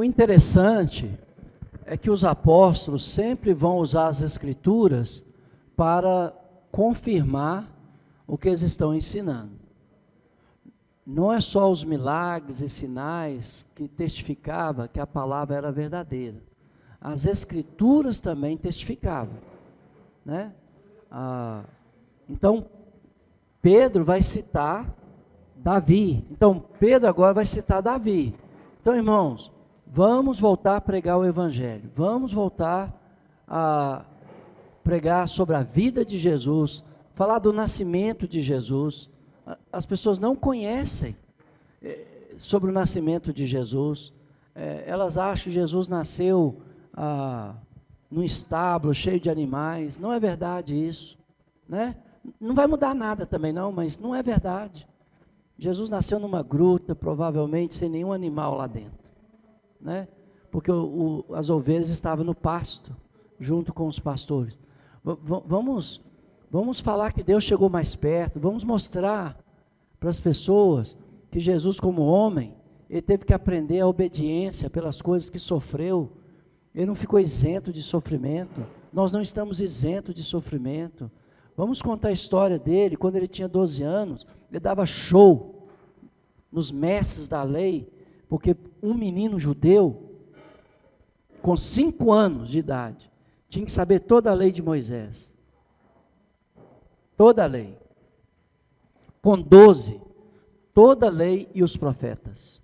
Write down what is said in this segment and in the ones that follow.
O interessante é que os apóstolos sempre vão usar as Escrituras para confirmar o que eles estão ensinando. Não é só os milagres e sinais que testificava que a palavra era verdadeira. As Escrituras também testificavam, né? Então, Pedro vai citar Davi. Então, Pedro agora vai citar Davi. Então, irmãos, vamos voltar a pregar o Evangelho. Vamos voltar a pregar sobre a vida de Jesus, falar do nascimento de Jesus. As pessoas não conhecem sobre o nascimento de Jesus. Elas acham que Jesus nasceu num estábulo cheio de animais. Não é verdade isso, né? Não vai mudar nada também não, mas não é verdade. Jesus nasceu numa gruta, provavelmente sem nenhum animal lá dentro, né? Porque as ovelhas estavam no pasto, junto com os pastores. Vamos falar que Deus chegou mais perto, vamos mostrar para as pessoas que Jesus, como homem, ele teve que aprender a obediência pelas coisas que sofreu. Ele não ficou isento de sofrimento. Nós não estamos isentos de sofrimento. Vamos contar a história dele. Quando ele tinha 12 anos, ele dava show nos mestres da lei, porque um menino judeu, com 5 anos de idade, tinha que saber toda a lei de Moisés. Toda a lei. Com 12, toda a lei e os profetas.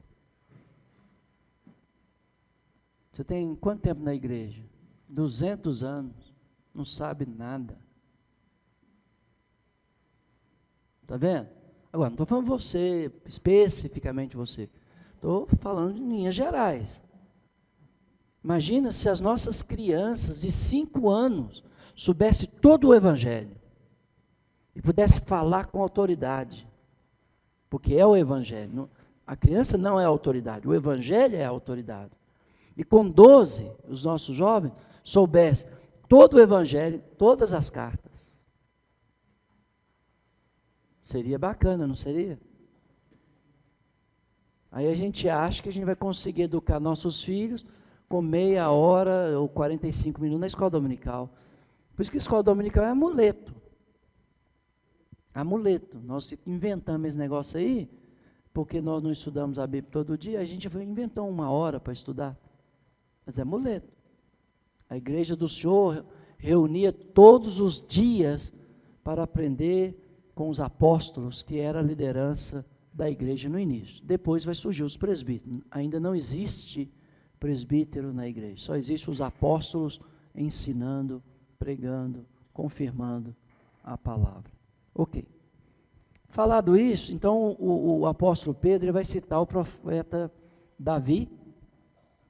Você tem quanto tempo na igreja? 200 anos, não sabe nada. Está vendo? Agora, não estou falando você, especificamente você. Estou falando em linhas gerais. Imagina se as nossas crianças de 5 anos soubessem todo o Evangelho e pudessem falar com autoridade, porque é o Evangelho. A criança não é a autoridade, o Evangelho é a autoridade. E com 12, os nossos jovens soubessem todo o Evangelho, todas as cartas. Seria bacana, não seria? Aí a gente acha que a gente vai conseguir educar nossos filhos com meia hora ou 45 minutos na escola dominical. Por isso que a escola dominical é amuleto. Amuleto. Nós inventamos esse negócio aí, porque nós não estudamos a Bíblia todo dia, a gente inventou 1 hora para estudar. Mas é amuleto. A igreja do Senhor reunia todos os dias para aprender com os apóstolos, que era a liderança da igreja no início. Depois vai surgir os presbíteros. Ainda não existe presbítero na igreja. Só existem os apóstolos ensinando, pregando, confirmando a palavra. Ok. Falado isso, então o apóstolo Pedro ele vai citar o profeta Davi,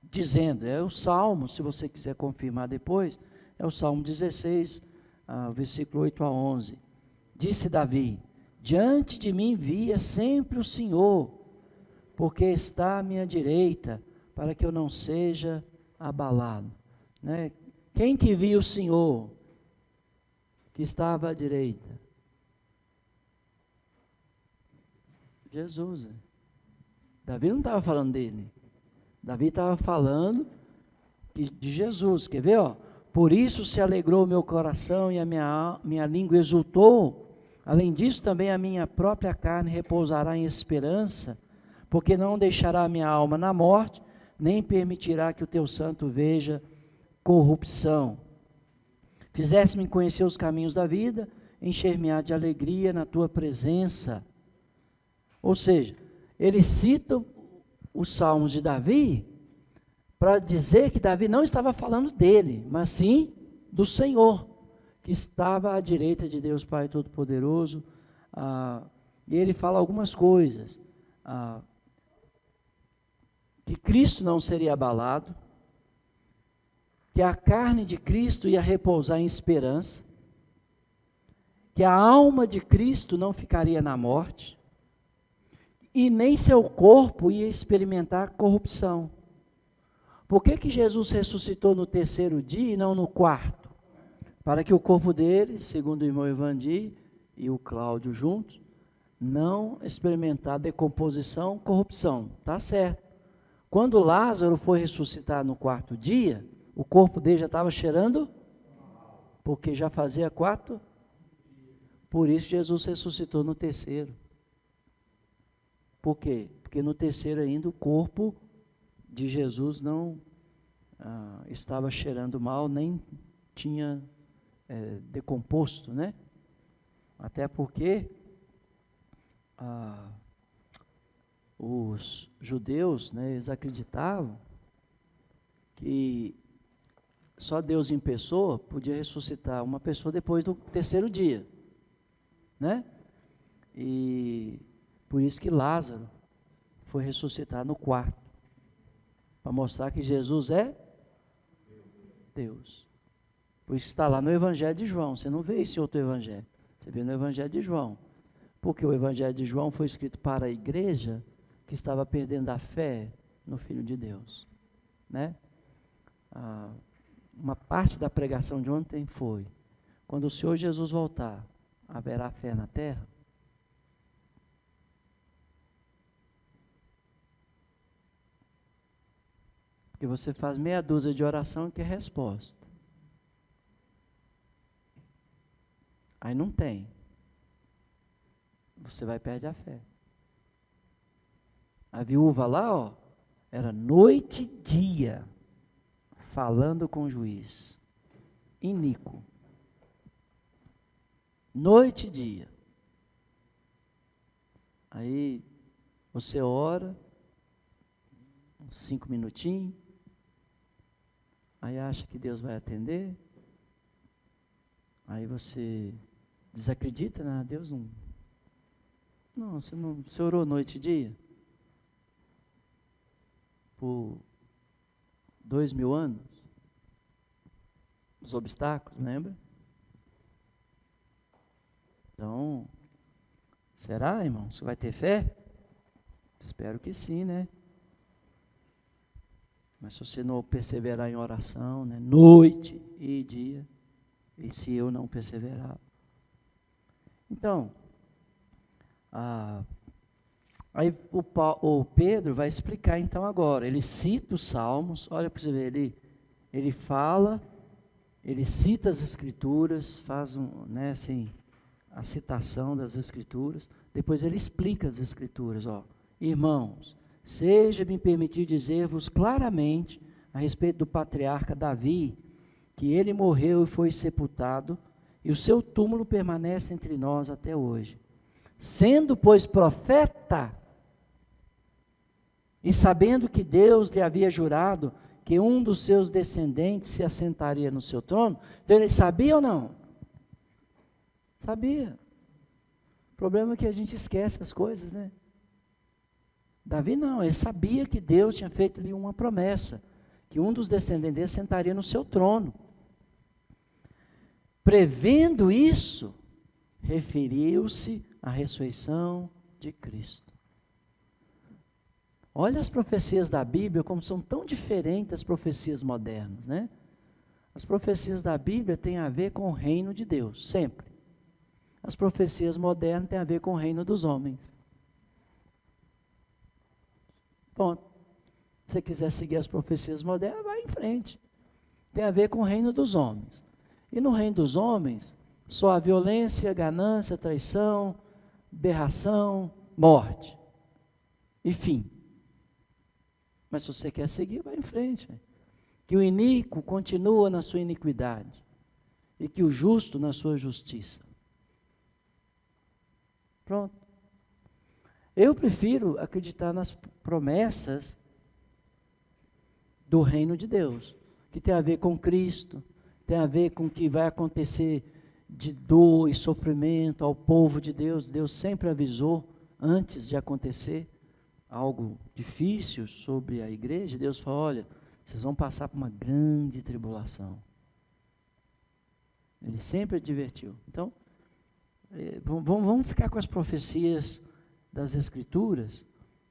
dizendo, é o Salmo, se você quiser confirmar depois, é o Salmo 16, versículo 8 a 11. Disse Davi, diante de mim via sempre o Senhor, porque está à minha direita, para que eu não seja abalado. Né? Quem que via o Senhor, que estava à direita? Jesus. Davi não estava falando dele. Davi estava falando de Jesus. Quer ver? Ó? Por isso se alegrou o meu coração e a minha língua exultou. Além disso, também a minha própria carne repousará em esperança, porque não deixará a minha alma na morte, nem permitirá que o teu santo veja corrupção. Fizeste-me conhecer os caminhos da vida, encher-me-á de alegria na tua presença. Ou seja, ele cita os salmos de Davi para dizer que Davi não estava falando dele, mas sim do Senhor, que estava à direita de Deus Pai Todo-Poderoso. E ele fala algumas coisas, que Cristo não seria abalado, que a carne de Cristo ia repousar em esperança, que a alma de Cristo não ficaria na morte, e nem seu corpo ia experimentar corrupção. Por que Jesus ressuscitou no 3º dia e não no 4º? Para que o corpo dele, segundo o irmão Evandi e o Cláudio juntos, não experimentar decomposição, corrupção. Está certo. Quando Lázaro foi ressuscitar no 4º dia, o corpo dele já estava cheirando, porque já fazia 4. Por isso Jesus ressuscitou no 3º. Por quê? Porque no 3º ainda o corpo de Jesus não estava cheirando mal, nem tinha decomposto, né? Até porque os judeus, né, eles acreditavam que só Deus em pessoa podia ressuscitar uma pessoa depois do 3º dia, né? E por isso que Lázaro foi ressuscitar no 4º, para mostrar que Jesus é Deus. Por isso está lá no Evangelho de João. Você não vê isso em outro evangelho, você vê no Evangelho de João, porque o Evangelho de João foi escrito para a igreja que estava perdendo a fé no Filho de Deus, né? Uma parte da pregação de ontem foi: quando o Senhor Jesus voltar, haverá fé na terra? Porque você faz meia dúzia de oração e quer resposta. Aí não tem. Você vai perder a fé. A viúva lá, ó, era noite e dia, falando com o juiz. Iníquo. Noite e dia. Aí você ora, uns 5 minutinhos, aí acha que Deus vai atender, aí você desacredita, né? Deus não. Não, você orou noite e dia? Por 2000 anos? Os obstáculos, lembra? Então, será, irmão? Você vai ter fé? Espero que sim, né? Mas se você não perseverar em oração, né, noite e dia, e se eu não perseverar. Então, aí o Pedro vai explicar então agora. Ele cita os Salmos, olha para você ver, ele fala, ele cita as Escrituras, faz né, assim, a citação das Escrituras, depois ele explica as Escrituras, ó. Irmãos, seja-me permitido dizer-vos claramente a respeito do patriarca Davi, que ele morreu e foi sepultado, e o seu túmulo permanece entre nós até hoje. Sendo, pois, profeta, e sabendo que Deus lhe havia jurado que um dos seus descendentes se assentaria no seu trono, então ele sabia ou não? Sabia. O problema é que a gente esquece as coisas, né? Davi não, ele sabia que Deus tinha feito-lhe uma promessa, que um dos descendentes dele sentaria no seu trono. Prevendo isso, referiu-se à ressurreição de Cristo. Olha as profecias da Bíblia, como são tão diferentes das profecias modernas, né? As profecias da Bíblia têm a ver com o reino de Deus, sempre. As profecias modernas têm a ver com o reino dos homens. Ponto. Se você quiser seguir as profecias modernas, vai em frente. Tem a ver com o reino dos homens. E no reino dos homens, só a violência, ganância, traição, aberração, morte. E fim. Mas se você quer seguir, vai em frente. Que o iníquo continua na sua iniquidade. E que o justo na sua justiça. Pronto. Eu prefiro acreditar nas promessas do reino de Deus, que tem a ver com Cristo, tem a ver com o que vai acontecer de dor e sofrimento ao povo de Deus. Deus sempre avisou, antes de acontecer algo difícil sobre a igreja, Deus falou: olha, vocês vão passar por uma grande tribulação. Ele sempre advertiu. Então, vamos ficar com as profecias das Escrituras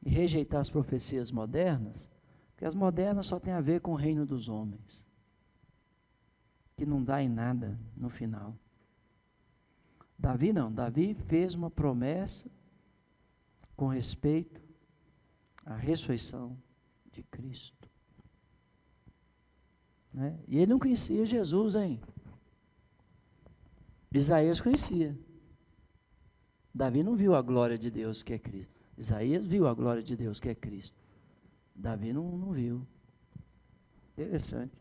e rejeitar as profecias modernas, porque as modernas só têm a ver com o reino dos homens, que não dá em nada no final. Davi não, Davi fez uma promessa com respeito à ressurreição de Cristo. Né? E ele não conhecia Jesus, hein? Isaías conhecia. Davi não viu a glória de Deus que é Cristo. Isaías viu a glória de Deus que é Cristo. Davi não viu. Interessante.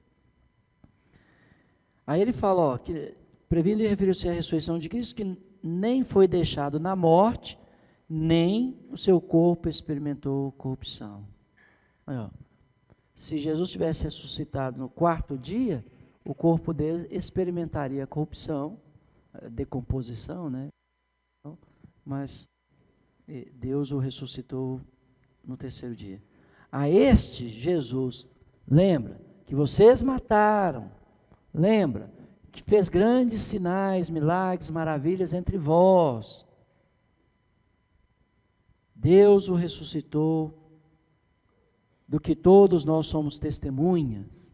Aí ele fala, ó, que previndo e referiu-se à ressurreição de Cristo, que nem foi deixado na morte, nem o seu corpo experimentou corrupção. Aí, ó, se Jesus tivesse ressuscitado no quarto dia, o corpo dele experimentaria corrupção, decomposição, né? Mas Deus o ressuscitou no terceiro dia. A este Jesus, lembra, que vocês mataram, lembra, que fez grandes sinais, milagres, maravilhas entre vós. Deus o ressuscitou, do que todos nós somos testemunhas.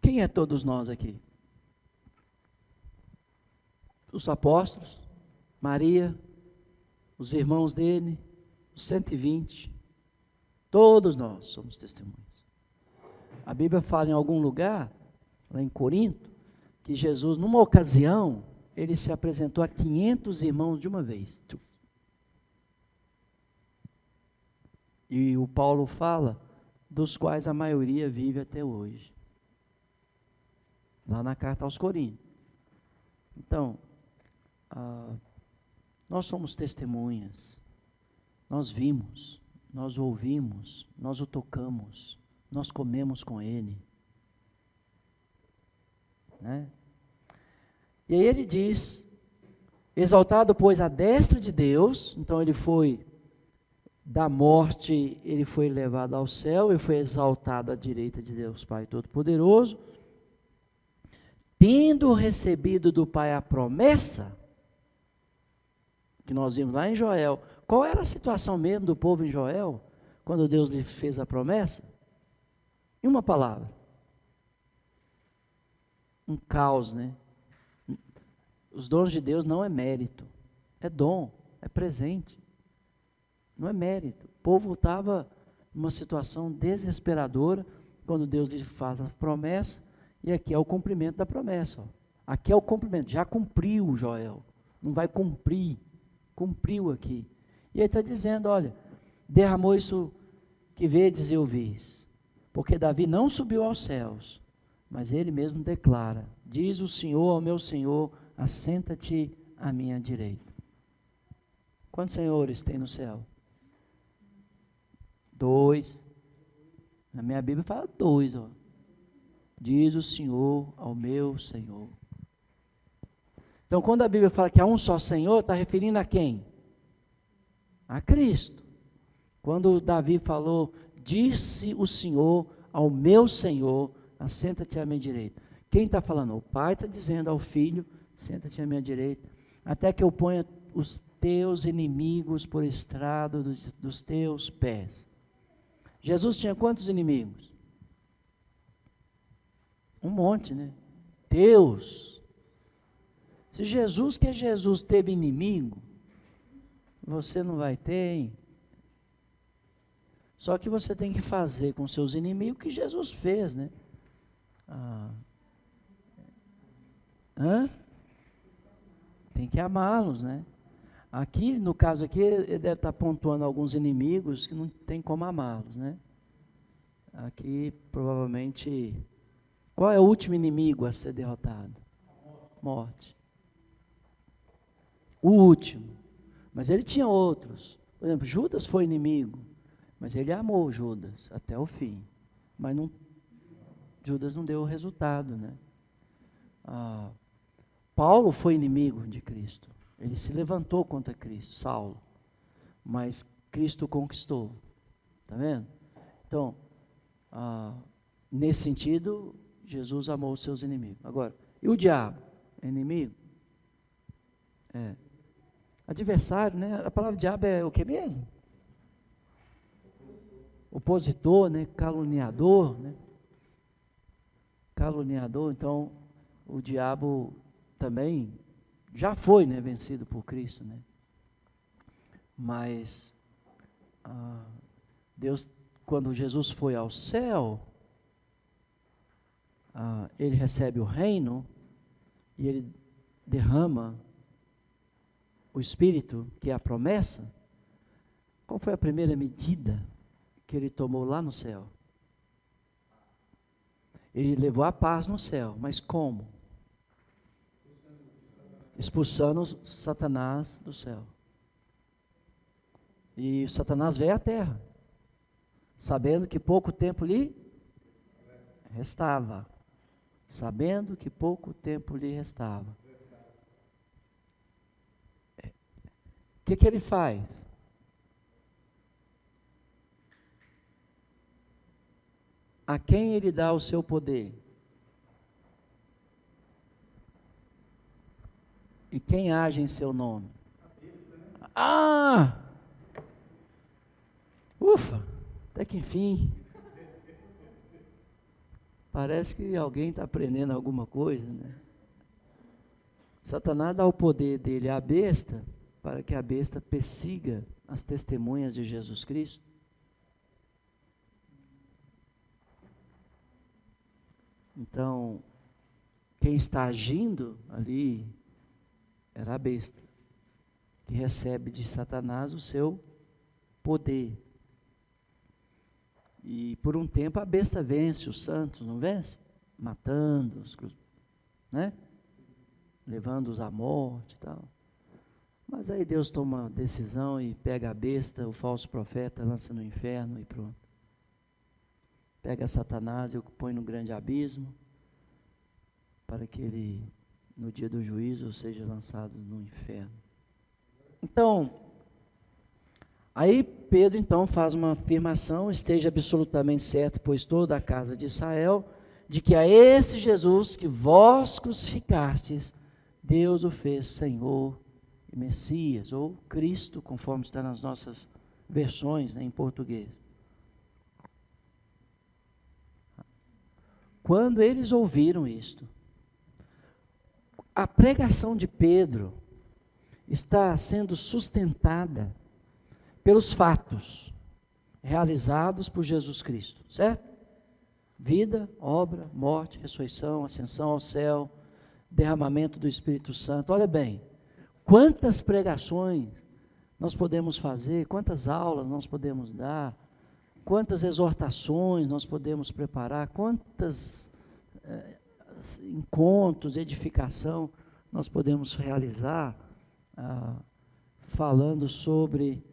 Quem é todos nós aqui? Os apóstolos, Maria, os irmãos dele, os 120, todos nós somos testemunhas. A Bíblia fala em algum lugar, lá em Corinto, que Jesus, numa ocasião, ele se apresentou a 500 irmãos de uma vez. E o Paulo fala, dos quais a maioria vive até hoje. Lá na carta aos Coríntios. Então, nós somos testemunhas. Nós vimos, nós ouvimos, nós o tocamos, nós comemos com ele. Né? E aí ele diz, exaltado pois à destra de Deus, então ele foi da morte, ele foi levado ao céu, ele foi exaltado à direita de Deus Pai Todo-Poderoso, tendo recebido do Pai a promessa, que nós vimos lá em Joel. Qual era a situação mesmo do povo em Joel, quando Deus lhe fez a promessa? Em uma palavra. Um caos, né? Os dons de Deus não é mérito, é dom, é presente. Não é mérito. O povo estava numa situação desesperadora, quando Deus lhe faz a promessa, e aqui é o cumprimento da promessa. Ó. Aqui é o cumprimento, já cumpriu Joel, não vai cumprir, cumpriu aqui. E ele está dizendo, olha, derramou isso que vedes e ouvis, porque Davi não subiu aos céus, mas ele mesmo declara, diz o Senhor ao meu Senhor, assenta-te à minha direita. Quantos senhores tem no céu? 2. Na minha Bíblia fala 2, ó. Diz o Senhor ao meu Senhor. Então, quando a Bíblia fala que há um só Senhor, está referindo a quem? A Cristo. Quando Davi falou, disse o Senhor ao meu Senhor, assenta-te à minha direita. Quem está falando? O Pai está dizendo ao Filho, senta-te à minha direita, até que eu ponha os teus inimigos por estrado dos teus pés. Jesus tinha quantos inimigos? Um monte, né? Deus. Se Jesus, que é Jesus, teve inimigo, você não vai ter, hein? Só que você tem que fazer com seus inimigos o que Jesus fez, né? Tem que amá-los, né? Aqui, no caso aqui, ele deve estar pontuando alguns inimigos que não tem como amá-los, né? Aqui, provavelmente, qual é o último inimigo a ser derrotado? Morte. O último. Mas ele tinha outros. Por exemplo, Judas foi inimigo, mas ele amou Judas até o fim. Mas Judas não deu o resultado, né? Paulo foi inimigo de Cristo. Ele se levantou contra Cristo, Saulo. Mas Cristo conquistou. Está vendo? Então, nesse sentido, Jesus amou os seus inimigos. Agora, e o diabo? É inimigo? É. Adversário, né? A palavra diabo é o que mesmo? Opositor, né? Caluniador, né? Caluniador, então, o diabo também já foi, né, vencido por Cristo, né? Mas Deus quando Jesus foi ao céu, ele recebe o reino e ele derrama o Espírito, que é a promessa. Qual foi a primeira medida que ele tomou lá no céu? Ele levou a paz no céu, mas como? Expulsando Satanás do céu. E Satanás veio à terra, sabendo que pouco tempo lhe restava. Sabendo que pouco tempo lhe restava. O que ele faz? A quem ele dá o seu poder? E quem age em seu nome? Ah! Ufa! Até que enfim. Parece que alguém está aprendendo alguma coisa, né? Satanás dá o poder dele à besta, para que a besta persiga as testemunhas de Jesus Cristo. Então, quem está agindo ali era a besta, que recebe de Satanás o seu poder. E por um tempo a besta vence os santos, não vence? Matando-os, né? Levando-os à morte e tal. Mas aí Deus toma uma decisão e pega a besta, o falso profeta, lança no inferno e pronto. Pega Satanás e o põe no grande abismo, para que ele, no dia do juízo, seja lançado no inferno. Então, aí Pedro então faz uma afirmação: esteja absolutamente certo, pois toda a casa de Israel, de que a esse Jesus que vós crucificastes, Deus o fez Senhor e Messias, ou Cristo, conforme está nas nossas versões, né, em português. Quando eles ouviram isto, a pregação de Pedro está sendo sustentada pelos fatos realizados por Jesus Cristo, certo? Vida, obra, morte, ressurreição, ascensão ao céu, derramamento do Espírito Santo. Olha bem, quantas pregações nós podemos fazer, quantas aulas nós podemos dar, quantas exortações nós podemos preparar, quantos encontros, edificação nós podemos realizar, falando sobre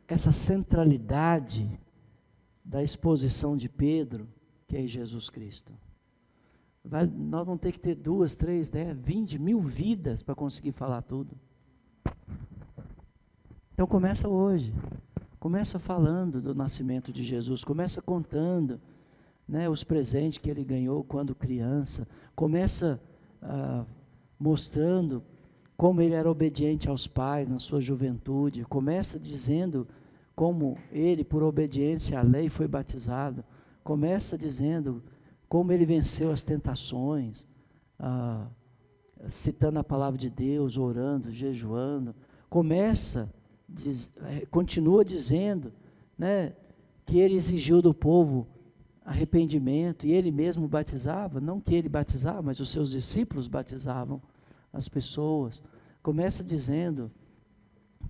essa centralidade da exposição de Pedro, que é Jesus Cristo. Nós vamos ter que ter 2, 3, 10, 20 mil vidas para conseguir falar tudo. Então começa hoje, começa falando do nascimento de Jesus, começa contando, né, os presentes que ele ganhou quando criança, começa mostrando como ele era obediente aos pais na sua juventude, começa dizendo como ele, por obediência à lei, foi batizado, começa dizendo como ele venceu as tentações, citando a palavra de Deus, orando, jejuando, continua dizendo, né, que ele exigiu do povo arrependimento, e ele mesmo batizava, não que ele batizava, mas os seus discípulos batizavam as pessoas. Começa dizendo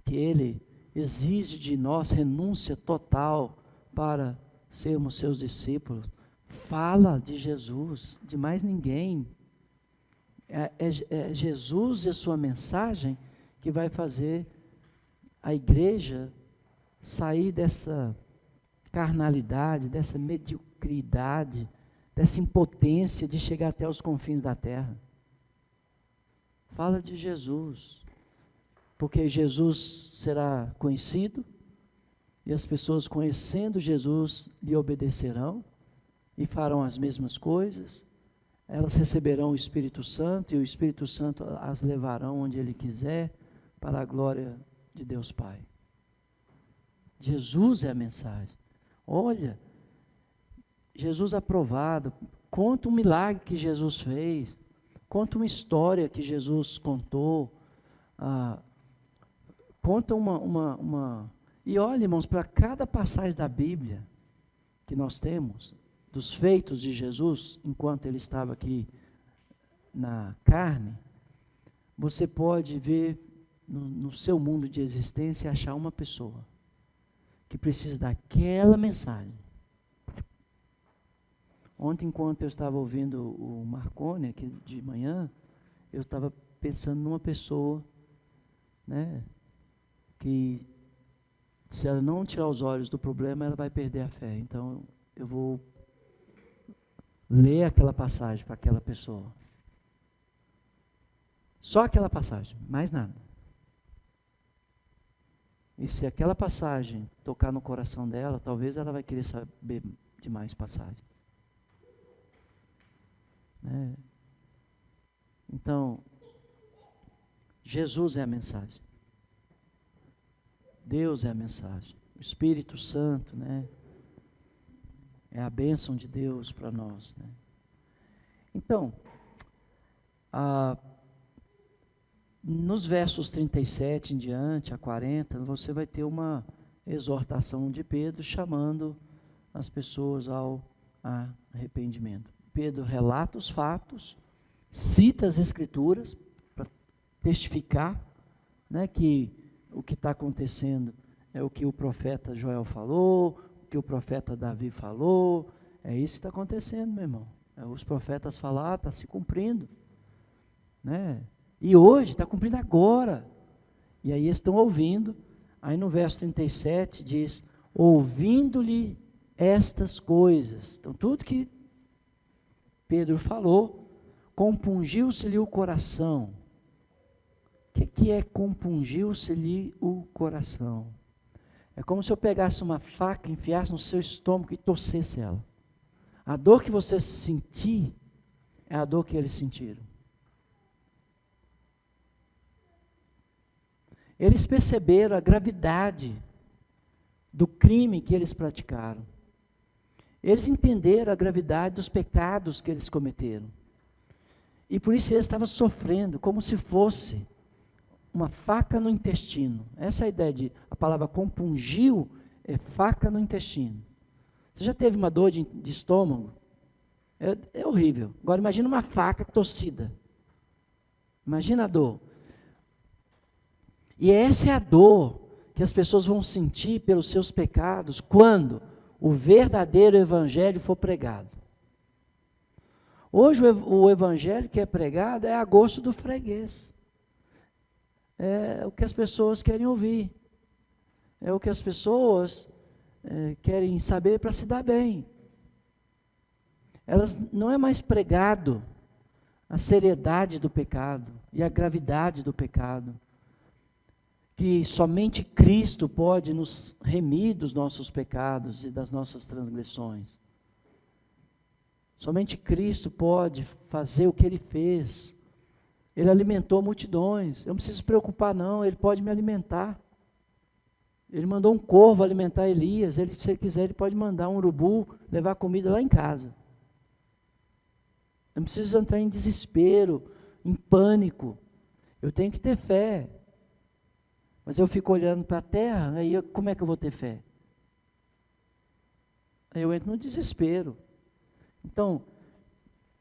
que ele exige de nós renúncia total para sermos seus discípulos. Fala de Jesus, de mais ninguém. É Jesus e a sua mensagem que vai fazer a igreja sair dessa carnalidade, dessa mediocridade, dessa impotência de chegar até os confins da terra. Fala de Jesus, porque Jesus será conhecido, e as pessoas conhecendo Jesus lhe obedecerão, e farão as mesmas coisas, elas receberão o Espírito Santo, e o Espírito Santo as levarão onde Ele quiser, para a glória de Deus Pai. Jesus é a mensagem. Olha, Jesus aprovado, conta um milagre que Jesus fez, conta uma história que Jesus contou, conta uma E olha, irmãos, para cada passagem da Bíblia que nós temos, dos feitos de Jesus, enquanto ele estava aqui na carne, você pode ver no seu mundo de existência, achar uma pessoa que precisa daquela mensagem. Ontem, enquanto eu estava ouvindo o Marconi aqui de manhã, eu estava pensando numa pessoa, né, que se ela não tirar os olhos do problema, ela vai perder a fé. Então, eu vou ler aquela passagem para aquela pessoa. Só aquela passagem, mais nada. E se aquela passagem tocar no coração dela, talvez ela vai querer saber de mais passagens. Né? Então, Jesus é a mensagem. Deus é a mensagem. O Espírito Santo, né, é a bênção de Deus para nós. Né? Então, nos versos 37 em diante, a 40, você vai ter uma exortação de Pedro chamando as pessoas ao arrependimento. Pedro relata os fatos, cita as Escrituras para testificar, né, que o que está acontecendo é o que o profeta Joel falou, o que o profeta Davi falou, é isso que está acontecendo, meu irmão. Os profetas falaram, está se cumprindo. Né? E hoje, está cumprindo agora. E aí eles estão ouvindo. Aí no verso 37 diz, ouvindo-lhe estas coisas. Então tudo que Pedro falou, compungiu-se-lhe o coração. O que é compungiu-se-lhe o coração? É como se eu pegasse uma faca, enfiasse no seu estômago e torcesse ela. A dor que você sentir é a dor que eles sentiram. Eles perceberam a gravidade do crime que eles praticaram. Eles entenderam a gravidade dos pecados que eles cometeram. E por isso eles estavam sofrendo, como se fosse uma faca no intestino. Essa é a ideia a palavra compungiu, é faca no intestino. Você já teve uma dor de estômago? É horrível. Agora imagina uma faca torcida. Imagina a dor. E essa é a dor que as pessoas vão sentir pelos seus pecados quando o verdadeiro evangelho for pregado. Hoje o evangelho que é pregado é a gosto do freguês. É o que as pessoas querem ouvir. É o que as pessoas querem saber para se dar bem. Elas não é mais pregado a seriedade do pecado e a gravidade do pecado. Que somente Cristo pode nos remir dos nossos pecados e das nossas transgressões. Somente Cristo pode fazer o que Ele fez. Ele alimentou multidões. Eu não preciso se preocupar não, Ele pode me alimentar. Ele mandou um corvo alimentar Elias. Se Ele quiser, Ele pode mandar um urubu levar comida lá em casa. Eu não preciso entrar em desespero, em pânico. Eu tenho que ter fé. Mas eu fico olhando para a terra, aí como é que eu vou ter fé? Aí eu entro no desespero. Então,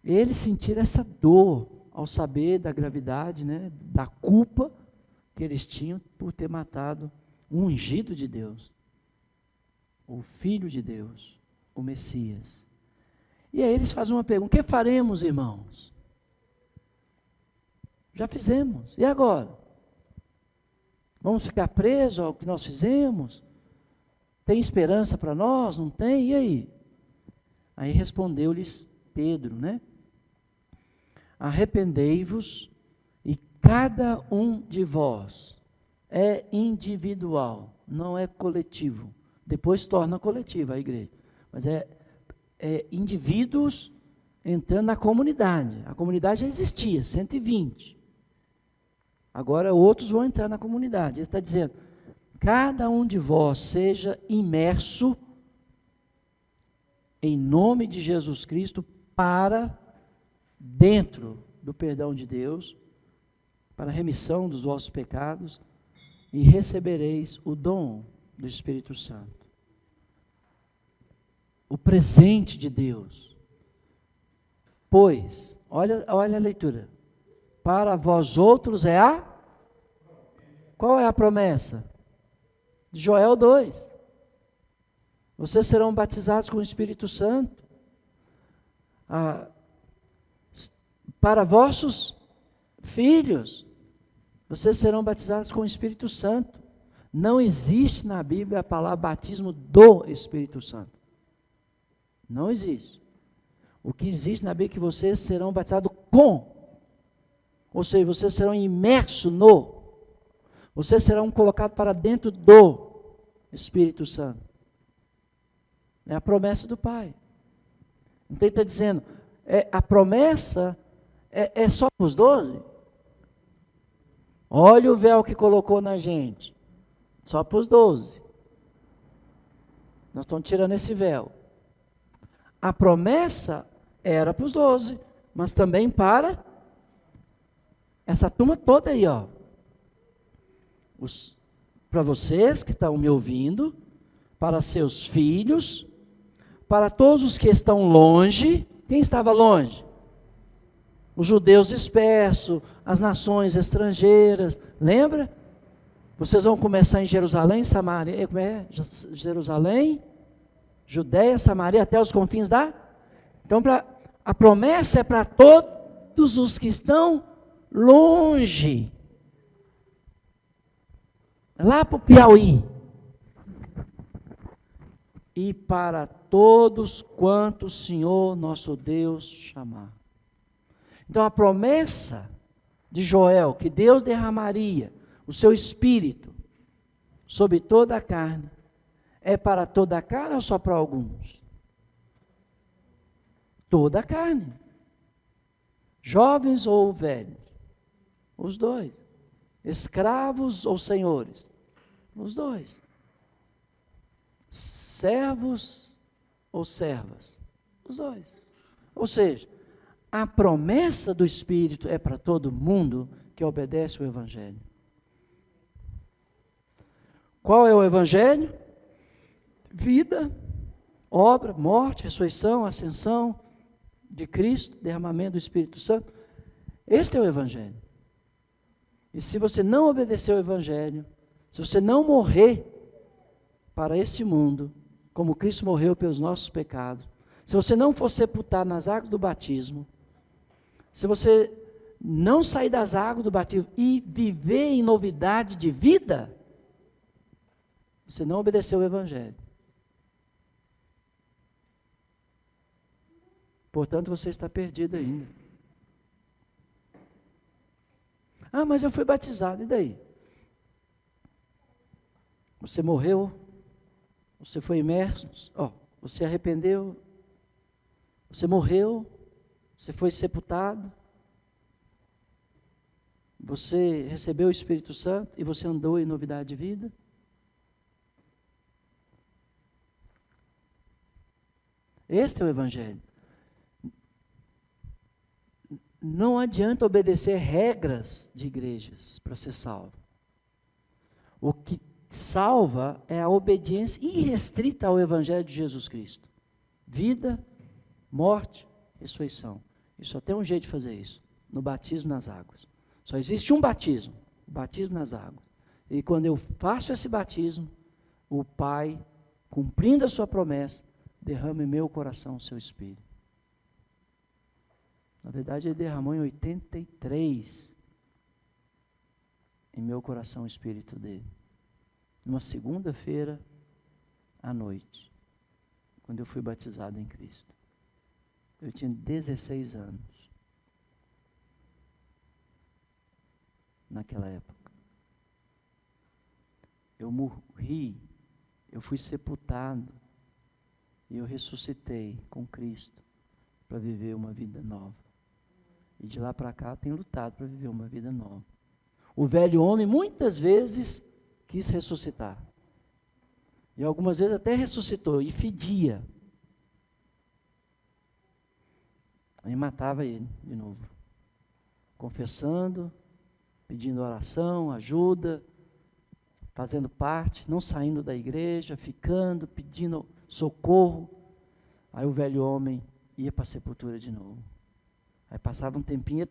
eles sentiram essa dor ao saber da gravidade, né, da culpa que eles tinham por ter matado o ungido de Deus, o Filho de Deus, o Messias. E aí eles fazem uma pergunta: o que faremos, irmãos? Já fizemos, e agora? Vamos ficar presos ao que nós fizemos? Tem esperança para nós? Não tem? E aí? Aí respondeu-lhes Pedro, né? Arrependei-vos e cada um de vós, é individual, não é coletivo. Depois torna coletiva a igreja, mas é indivíduos entrando na comunidade. A comunidade já existia, 120. Agora outros vão entrar na comunidade. Ele está dizendo, cada um de vós seja imerso em nome de Jesus Cristo para dentro do perdão de Deus, para a remissão dos vossos pecados, e recebereis o dom do Espírito Santo. O presente de Deus. Pois, olha a leitura. Para vós outros é a... Qual é a promessa? De Joel 2. Vocês serão batizados com o Espírito Santo. Para vossos filhos, vocês serão batizados com o Espírito Santo. Não existe na Bíblia a palavra batismo do Espírito Santo. Não existe. O que existe na Bíblia é que vocês serão batizados com. Ou seja, vocês serão imersos no. Vocês serão colocados para dentro do Espírito Santo. É a promessa do Pai. Então ele está dizendo, a promessa é só para os 12? Olha o véu que colocou na gente. Só para os 12. Nós estamos tirando esse véu. A promessa era para os 12, mas também para essa turma toda aí, ó. Para vocês que estão me ouvindo, para seus filhos, para todos os que estão longe. Quem estava longe? Os judeus dispersos, as nações estrangeiras, lembra? Vocês vão começar em Jerusalém, Samaria, Jerusalém, Judeia, Samaria, até os confins da... Então, a promessa é para todos os que estão longe. Lá para o Piauí. E para todos quantos o Senhor nosso Deus chamar. Então, a promessa de Joel, que Deus derramaria o seu Espírito sobre toda a carne, é para toda a carne ou só para alguns? Toda a carne. Jovens ou velhos? Os dois. Escravos ou senhores? Os dois. Servos ou servas? Os dois. Ou seja, a promessa do Espírito é para todo mundo que obedece o Evangelho. Qual é o Evangelho? Vida, obra, morte, ressurreição, ascensão de Cristo, derramamento do Espírito Santo. Este é o Evangelho. E se você não obedecer ao Evangelho, se você não morrer para esse mundo, como Cristo morreu pelos nossos pecados, se você não for sepultado nas águas do batismo, se você não sair das águas do batismo e viver em novidade de vida, você não obedeceu ao Evangelho. Portanto, você está perdido ainda. Ah, mas eu fui batizado, e daí? Você morreu, você foi imerso, você arrependeu, você morreu, você foi sepultado, você recebeu o Espírito Santo e você andou em novidade de vida? Este é o Evangelho. Não adianta obedecer regras de igrejas para ser salvo. O que salva é a obediência irrestrita ao Evangelho de Jesus Cristo. Vida, morte, ressurreição. E só tem um jeito de fazer isso, no batismo nas águas. Só existe um batismo, o batismo nas águas. E quando eu faço esse batismo, o Pai, cumprindo a sua promessa, derrama em meu coração o seu Espírito. Na verdade, ele derramou em 83 em meu coração o Espírito dele. Numa segunda-feira à noite, quando eu fui batizado em Cristo. Eu tinha 16 anos. Naquela época. Eu morri, eu fui sepultado e eu ressuscitei com Cristo para viver uma vida nova. E de lá para cá eu tenho lutado para viver uma vida nova. O velho homem muitas vezes quis ressuscitar. E algumas vezes até ressuscitou e fedia. Aí matava ele de novo. Confessando, pedindo oração, ajuda, fazendo parte, não saindo da igreja, ficando, pedindo socorro. Aí o velho homem ia para a sepultura de novo. Aí passava um tempinho,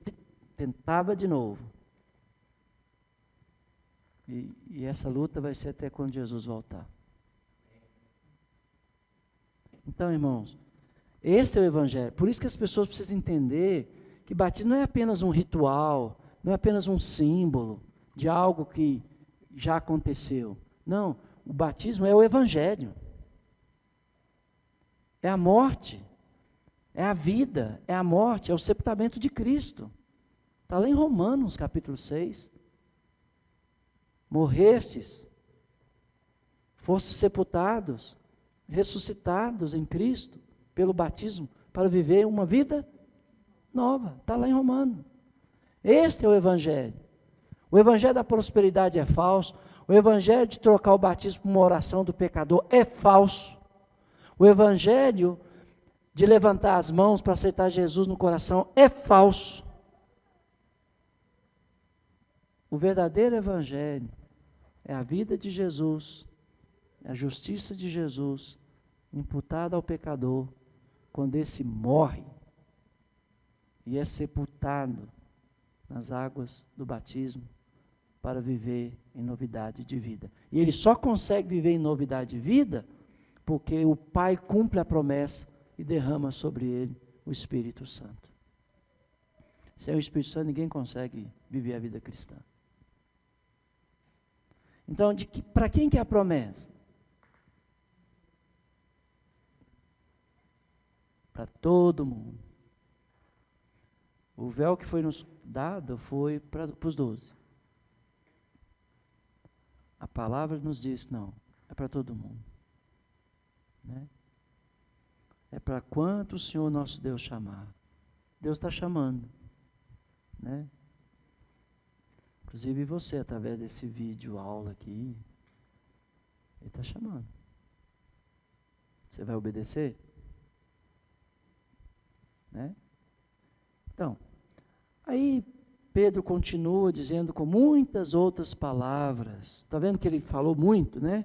tentava de novo. E essa luta vai ser até quando Jesus voltar. Então, irmãos, este é o Evangelho. Por isso que as pessoas precisam entender que batismo não é apenas um ritual, não é apenas um símbolo de algo que já aconteceu. Não, o batismo é o Evangelho. É a morte, é a vida, é a morte, é o sepultamento de Cristo. Está lá em Romanos capítulo 6. Morrestes, fostes sepultados, ressuscitados em Cristo, pelo batismo, para viver uma vida nova. Está lá em Romanos. Este é o Evangelho. O Evangelho da prosperidade é falso. O Evangelho de trocar o batismo por uma oração do pecador é falso. O Evangelho de levantar as mãos para aceitar Jesus no coração é falso. O verdadeiro Evangelho é a vida de Jesus, é a justiça de Jesus, imputada ao pecador, quando esse morre e é sepultado nas águas do batismo para viver em novidade de vida. E ele só consegue viver em novidade de vida porque o Pai cumpre a promessa e derrama sobre ele o Espírito Santo. Sem o Espírito Santo ninguém consegue viver a vida cristã. Então, para quem que é a promessa? Para todo mundo. O véu que foi nos dado foi para os 12. A palavra nos diz, não, é para todo mundo. Né? É para quanto o Senhor nosso Deus chamar. Deus está chamando. Né? Inclusive você, através desse vídeo, aula aqui, Ele está chamando. Você vai obedecer? Né? Então, aí Pedro continua dizendo com muitas outras palavras. Está vendo que ele falou muito, né?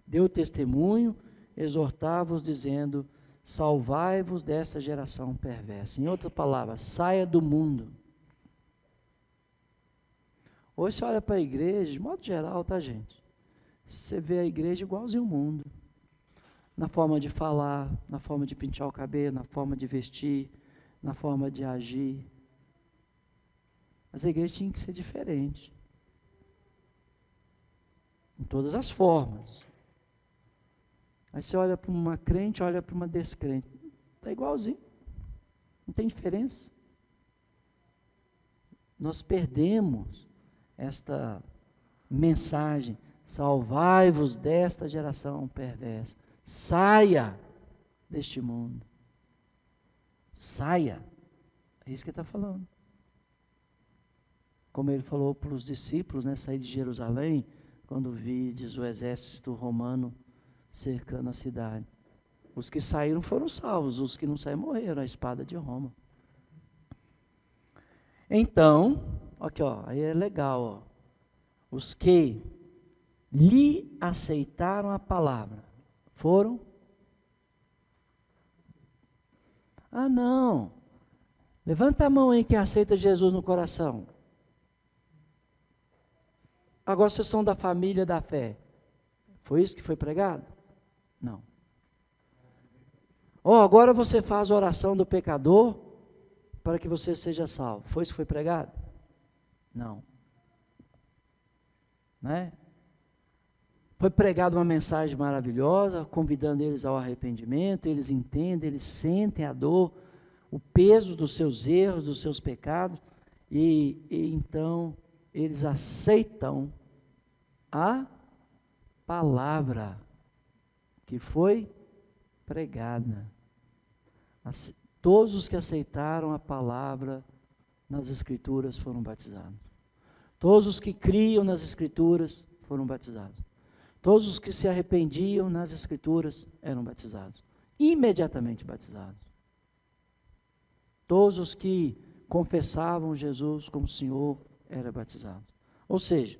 Deu testemunho, exortava-os dizendo, salvai-vos dessa geração perversa. Em outras palavras, saia do mundo. Hoje você olha para a igreja, de modo geral, tá, gente? Você vê a igreja igualzinho ao mundo. Na forma de falar, na forma de pentear o cabelo, na forma de vestir, na forma de agir. Mas a igreja tinha que ser diferente. Em todas as formas. Aí você olha para uma crente, olha para uma descrente. Está igualzinho. Não tem diferença. Nós perdemos esta mensagem, salvai-vos desta geração perversa, saia deste mundo, saia, é isso que ele está falando, como ele falou para os discípulos, né, sair de Jerusalém, quando vides o exército romano cercando a cidade, os que saíram foram salvos, os que não saíram morreram, a espada de Roma. Então, aqui, ó, aí é legal, ó. Os que lhe aceitaram a palavra foram? Ah, não. Levanta a mão aí que aceita Jesus no coração. Agora vocês são da família da fé. Foi isso que foi pregado? Não. Ó, agora você faz a oração do pecador para que você seja salvo. Foi isso que foi pregado? Não. Né? Foi pregada uma mensagem maravilhosa, convidando eles ao arrependimento, eles entendem, eles sentem a dor, o peso dos seus erros, dos seus pecados, e então eles aceitam a palavra que foi pregada. Todos os que aceitaram a palavra nas Escrituras foram batizados. Todos os que criam nas Escrituras foram batizados. Todos os que se arrependiam nas Escrituras eram batizados. Imediatamente batizados. Todos os que confessavam Jesus como Senhor eram batizados. Ou seja,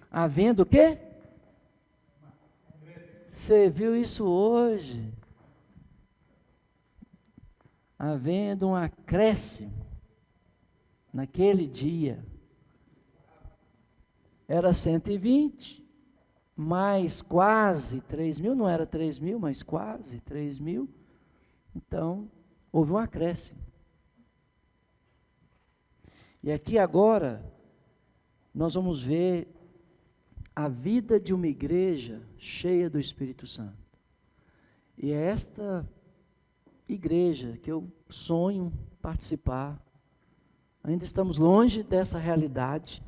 havendo o quê? Você viu isso hoje? Havendo um acréscimo naquele dia. Era 120, mais quase 3.000, não era 3.000, mas quase 3.000. Então, houve um acréscimo. E aqui agora, nós vamos ver a vida de uma igreja cheia do Espírito Santo. E é esta igreja que eu sonho participar. Ainda estamos longe dessa realidade,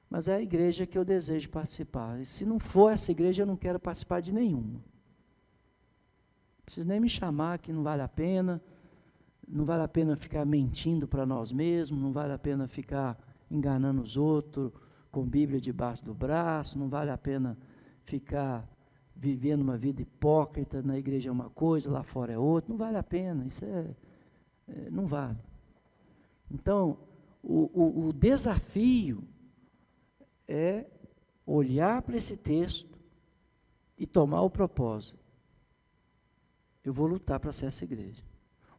mas é a igreja que eu desejo participar. E se não for essa igreja, eu não quero participar de nenhuma. Não precisa nem me chamar, que não vale a pena. Não vale a pena ficar mentindo para nós mesmos, não vale a pena ficar enganando os outros com Bíblia debaixo do braço, não vale a pena ficar vivendo uma vida hipócrita, na igreja é uma coisa, lá fora é outra, não vale a pena, isso não vale. Então, o desafio é olhar para esse texto e tomar o propósito. Eu vou lutar para ser essa igreja.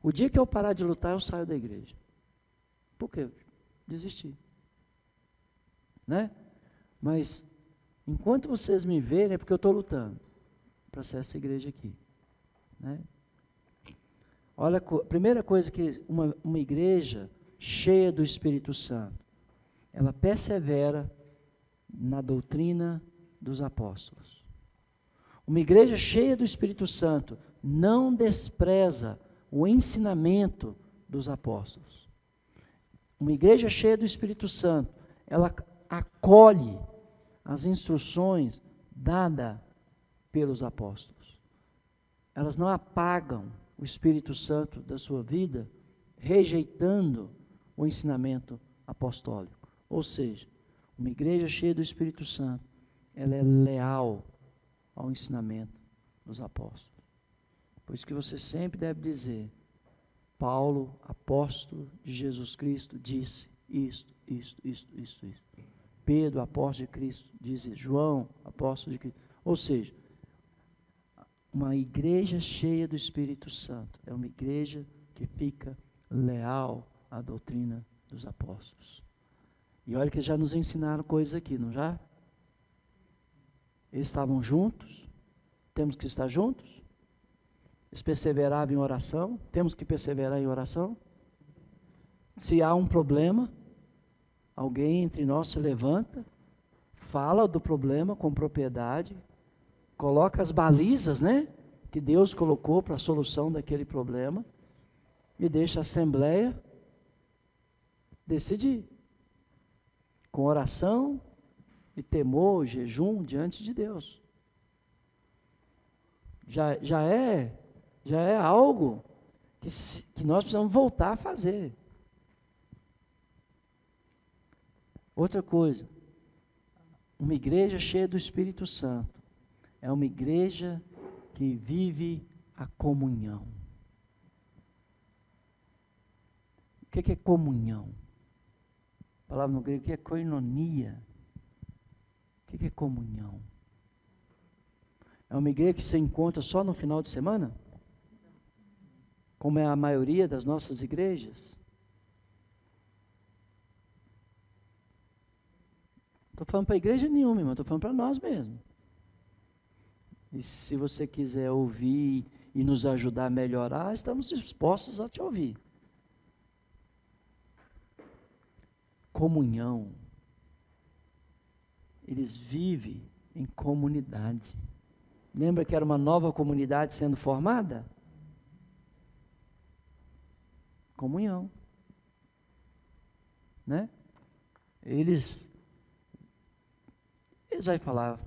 O dia que eu parar de lutar, eu saio da igreja. Por quê? Desisti. Né? Mas, enquanto vocês me verem, é porque eu estou lutando para ser essa igreja aqui. Né? Olha, a primeira coisa que uma igreja cheia do Espírito Santo, ela persevera na doutrina dos apóstolos. Uma igreja cheia do Espírito Santo não despreza o ensinamento dos apóstolos. Uma igreja cheia do Espírito Santo, ela acolhe as instruções dadas pelos apóstolos. Elas não apagam o Espírito Santo da sua vida, rejeitando o ensinamento apostólico. Ou seja, uma igreja cheia do Espírito Santo, ela é leal ao ensinamento dos apóstolos. Por isso que você sempre deve dizer, Paulo, apóstolo de Jesus Cristo, disse isto. Pedro, apóstolo de Cristo, diz João, apóstolo de Cristo. Ou seja, uma igreja cheia do Espírito Santo é uma igreja que fica leal à doutrina dos apóstolos. E olha que já nos ensinaram coisas aqui, não já? Eles estavam juntos, temos que estar juntos. Eles perseveravam em oração, temos que perseverar em oração. Se há um problema, alguém entre nós se levanta, fala do problema com propriedade, coloca as balizas, né, que Deus colocou para a solução daquele problema, e deixa a assembleia decidir, com oração e temor, jejum diante de Deus. Já é algo que nós precisamos voltar a fazer. Outra coisa, uma igreja cheia do Espírito Santo é uma igreja que vive a comunhão. O que é comunhão? A palavra no grego é koinonia. O que é comunhão? É uma igreja que se encontra só no final de semana? Como é a maioria das nossas igrejas? Estou falando para a igreja nenhuma, irmão, estou falando para nós mesmos. E se você quiser ouvir e nos ajudar a melhorar, estamos dispostos a te ouvir. Comunhão. Eles vivem em comunidade. Lembra que era uma nova comunidade sendo formada? Comunhão. Né? Eles vão falar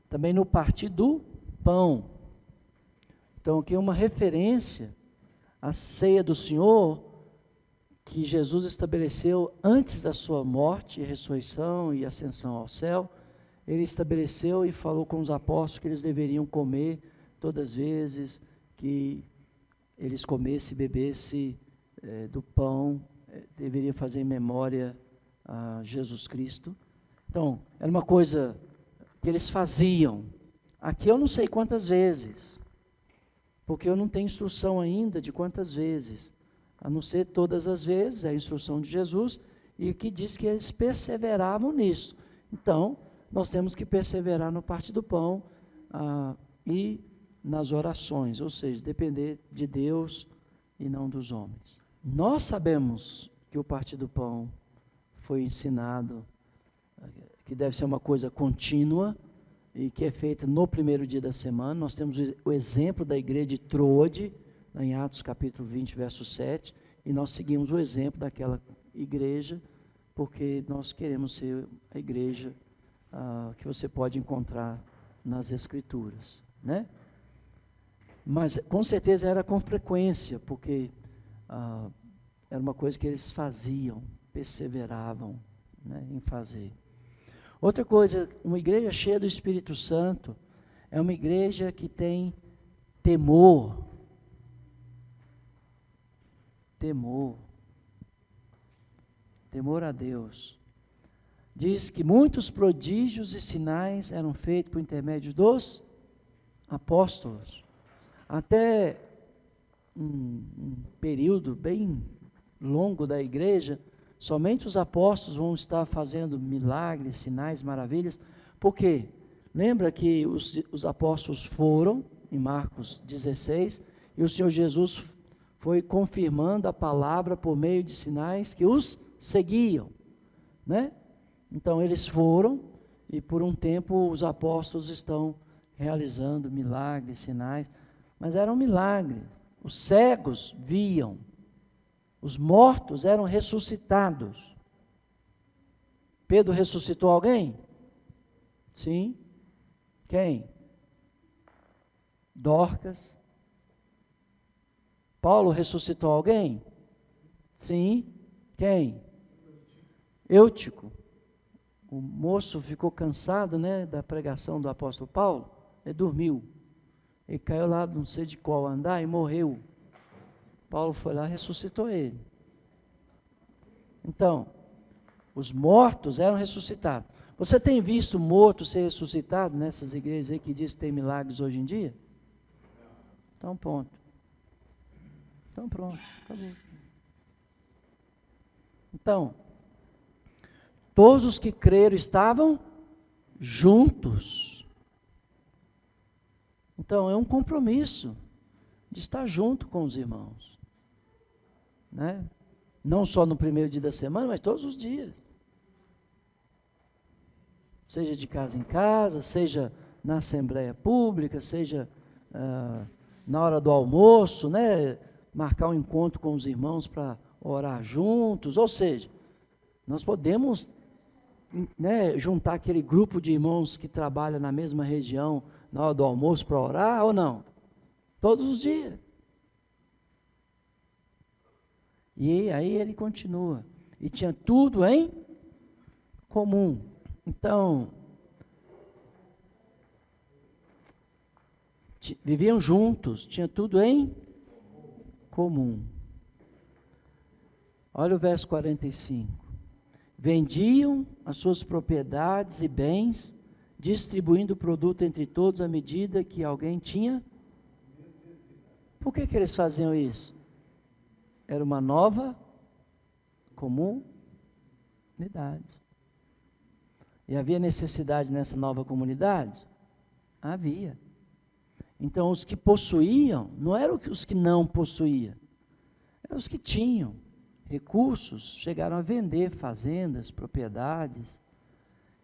também no partir do pão. Então aqui é uma referência à ceia do Senhor que Jesus estabeleceu antes da sua morte, ressurreição e ascensão ao céu. Ele estabeleceu e falou com os apóstolos que eles deveriam comer todas as vezes que eles comessem e bebessem do pão, deveriam fazer em memória a Jesus Cristo. Então, era uma coisa que eles faziam Aqui eu não sei quantas vezes, porque eu não tenho instrução ainda de quantas vezes, a não ser todas as vezes, é a instrução de Jesus, e que diz que eles perseveravam nisso. Então, nós temos que perseverar no partir do pão e nas orações, ou seja, depender de Deus e não dos homens. Nós sabemos que o partir do pão foi ensinado, que deve ser uma coisa contínua e que é feita no primeiro dia da semana. Nós temos o exemplo da igreja de Troade, em Atos capítulo 20, verso 7, e nós seguimos o exemplo daquela igreja, porque nós queremos ser a igreja que você pode encontrar nas Escrituras, né? Mas com certeza era com frequência, porque era uma coisa que eles faziam, perseveravam, né, em fazer. Outra coisa, uma igreja cheia do Espírito Santo é uma igreja que tem temor. Temor a Deus. Diz que muitos prodígios e sinais eram feitos por intermédio dos apóstolos. Até um período bem longo da igreja, somente os apóstolos vão estar fazendo milagres, sinais, maravilhas. Por quê? Lembra que os apóstolos foram, em Marcos 16, e o Senhor Jesus foi confirmando a palavra por meio de sinais que os seguiam, né? Então eles foram, e por um tempo os apóstolos estão realizando milagres, sinais, mas eram milagres. Os cegos viam, os mortos eram ressuscitados. Pedro ressuscitou alguém? Sim. Quem? Dorcas. Paulo ressuscitou alguém? Sim. Quem? Eutico. O moço ficou cansado, né, da pregação do apóstolo Paulo, ele dormiu. Ele caiu lá, não sei de qual andar, e morreu. Paulo foi lá e ressuscitou ele. Então, os mortos eram ressuscitados. Você tem visto morto ser ressuscitado nessas igrejas aí que diz que tem milagres hoje em dia? Então, ponto. Então, pronto, acabou. Então, todos os que creram estavam juntos. Então, é um compromisso de estar junto com os irmãos, né? Não só no primeiro dia da semana, mas todos os dias. Seja de casa em casa, seja na assembleia pública, seja na hora do almoço, né? Marcar um encontro com os irmãos para orar juntos, ou seja, nós podemos, né, juntar aquele grupo de irmãos que trabalha na mesma região na hora do almoço para orar ou não? Todos os dias. E aí ele continua. E tinha tudo em comum. Então, viviam juntos, tinha tudo em comum. Olha o verso 45. Vendiam as suas propriedades e bens, distribuindo o produto entre todos à medida que alguém tinha. Por que eles faziam isso? Era uma nova comunidade. E havia necessidade nessa nova comunidade? Havia. Então, os que possuíam, não eram os que não possuíam, eram os que tinham recursos, chegaram a vender fazendas, propriedades,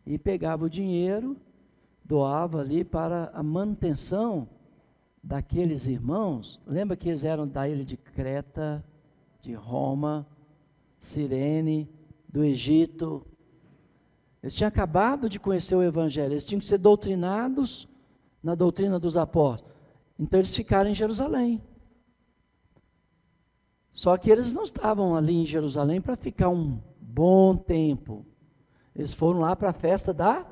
e pegava o dinheiro, doava ali para a manutenção daqueles irmãos. Lembra que eles eram da ilha de Creta, de Roma, Cirene, do Egito. Eles tinham acabado de conhecer o Evangelho, eles tinham que ser doutrinados na doutrina dos apóstolos. Então eles ficaram em Jerusalém. Só que eles não estavam ali em Jerusalém para ficar um bom tempo. Eles foram lá para a festa da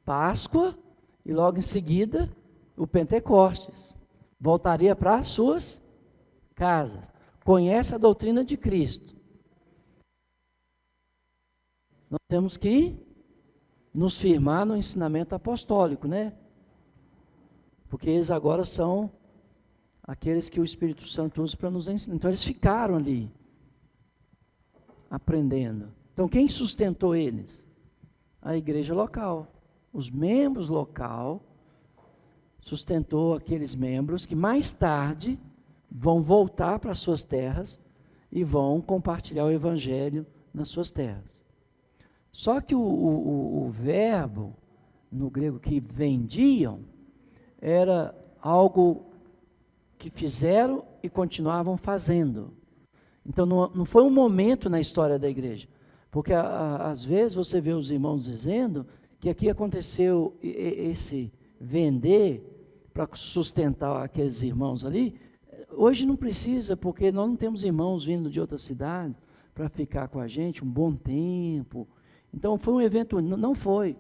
Páscoa e logo em seguida o Pentecostes. Voltaria para as suas casas. Conhece a doutrina de Cristo. Nós temos que nos firmar no ensinamento apostólico, né? porque eles agora são aqueles que o Espírito Santo usa para nos ensinar. Então eles ficaram ali, aprendendo. Então quem sustentou eles? A igreja local. Os membros local sustentou aqueles membros que mais tarde vão voltar para suas terras e vão compartilhar o evangelho nas suas terras. Só que o verbo, no grego, que vendiam, era algo que fizeram e continuavam fazendo. Então não foi um momento na história da igreja, porque às vezes você vê os irmãos dizendo que aqui aconteceu esse vender para sustentar aqueles irmãos ali. Hoje não precisa, porque nós não temos irmãos vindo de outra cidade para ficar com a gente um bom tempo. Então foi um evento, não foi,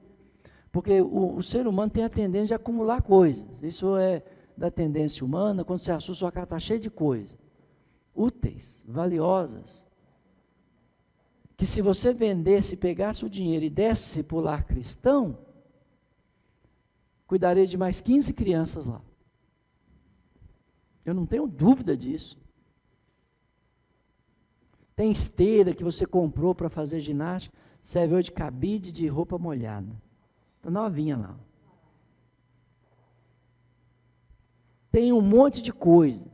porque o ser humano tem a tendência de acumular coisas. Isso é da tendência humana. Quando você assusta, sua casa está cheia de coisas úteis, valiosas, que se você vendesse, pegasse o dinheiro e desse para o lar cristão, cuidaria de mais 15 crianças lá. Eu não tenho dúvida disso. Tem esteira que você comprou para fazer ginástica, serve hoje de cabide de roupa molhada. Está novinha lá. Tem um monte de coisa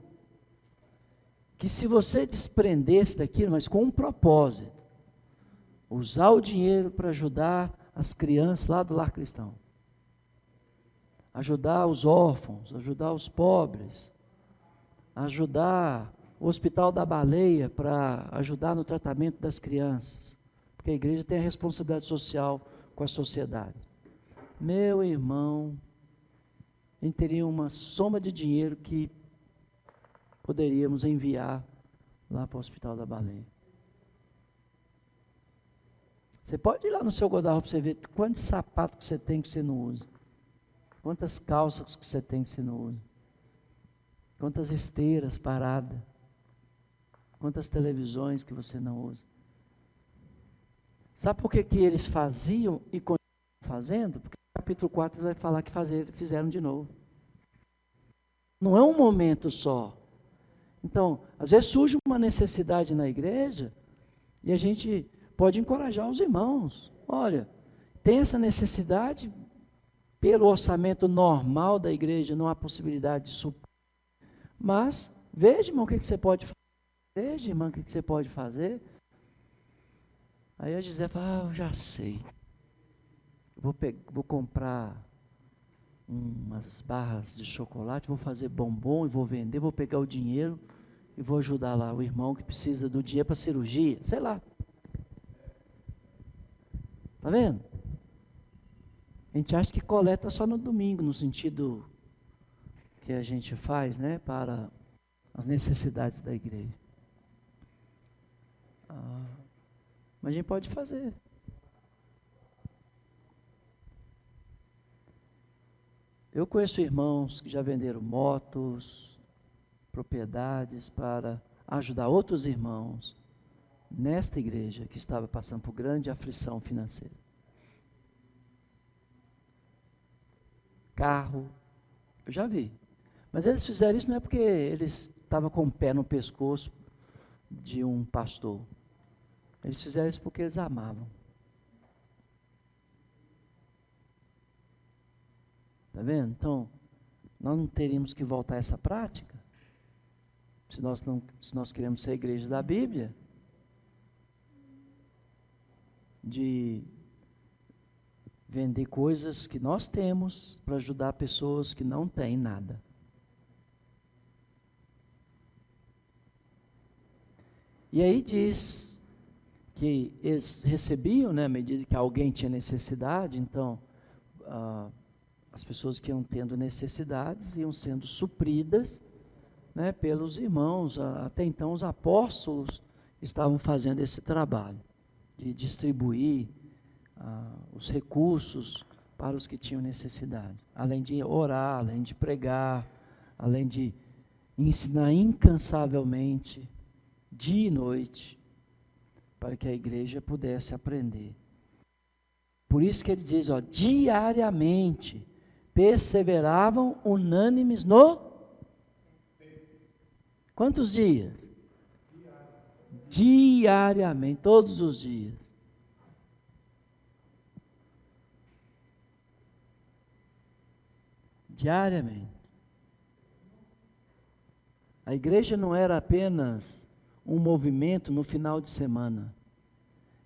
que se você desprendesse daquilo, mas com um propósito, usar o dinheiro para ajudar as crianças lá do lar cristão, ajudar os órfãos, ajudar os pobres, ajudar o Hospital da Baleia para ajudar no tratamento das crianças, porque a igreja tem a responsabilidade social com a sociedade. Meu irmão, a gente teria uma soma de dinheiro que poderíamos enviar lá para o Hospital da Baleia. Você pode ir lá no seu guarda-roupa para você ver quantos sapatos que você tem que você não usa, quantas calças que você tem que você não usa, quantas esteiras paradas, quantas televisões que você não usa. Sabe por que eles faziam e continuam fazendo? Porque no capítulo 4 vai falar que fizeram de novo. Não é um momento só. Então, às vezes surge uma necessidade na igreja e a gente pode encorajar os irmãos. Olha, tem essa necessidade, pelo orçamento normal da igreja não há possibilidade de suprir. Mas, veja, irmão, o que você pode fazer. Veja, irmão, o que você pode fazer. Aí a Gisele fala, eu já sei. Vou comprar umas barras de chocolate, vou fazer bombom e vou vender, vou pegar o dinheiro e vou ajudar lá o irmão que precisa do dinheiro para cirurgia, sei lá. Está vendo? A gente acha que coleta só no domingo, no sentido que a gente faz, né, para as necessidades da igreja. Mas a gente pode fazer. Eu conheço irmãos que já venderam motos, propriedades para ajudar outros irmãos nesta igreja que estava passando por grande aflição financeira. Carro, eu já vi. Mas eles fizeram isso não é porque eles estavam com o pé no pescoço de um pastor. Eles fizeram isso porque eles amavam. Está vendo? Então, nós não teríamos que voltar a essa prática, se nós queremos ser a igreja da Bíblia, de vender coisas que nós temos para ajudar pessoas que não têm nada. E aí diz que eles recebiam, né, à medida que alguém tinha necessidade, então as pessoas que iam tendo necessidades iam sendo supridas, né, pelos irmãos. Até então os apóstolos estavam fazendo esse trabalho de distribuir os recursos para os que tinham necessidade, além de orar, além de pregar, além de ensinar incansavelmente, dia e noite, para que a igreja pudesse aprender. Por isso que ele diz, diariamente, perseveravam unânimes no... Quantos dias? Diariamente, todos os dias. Diariamente. A igreja não era apenas um movimento no final de semana,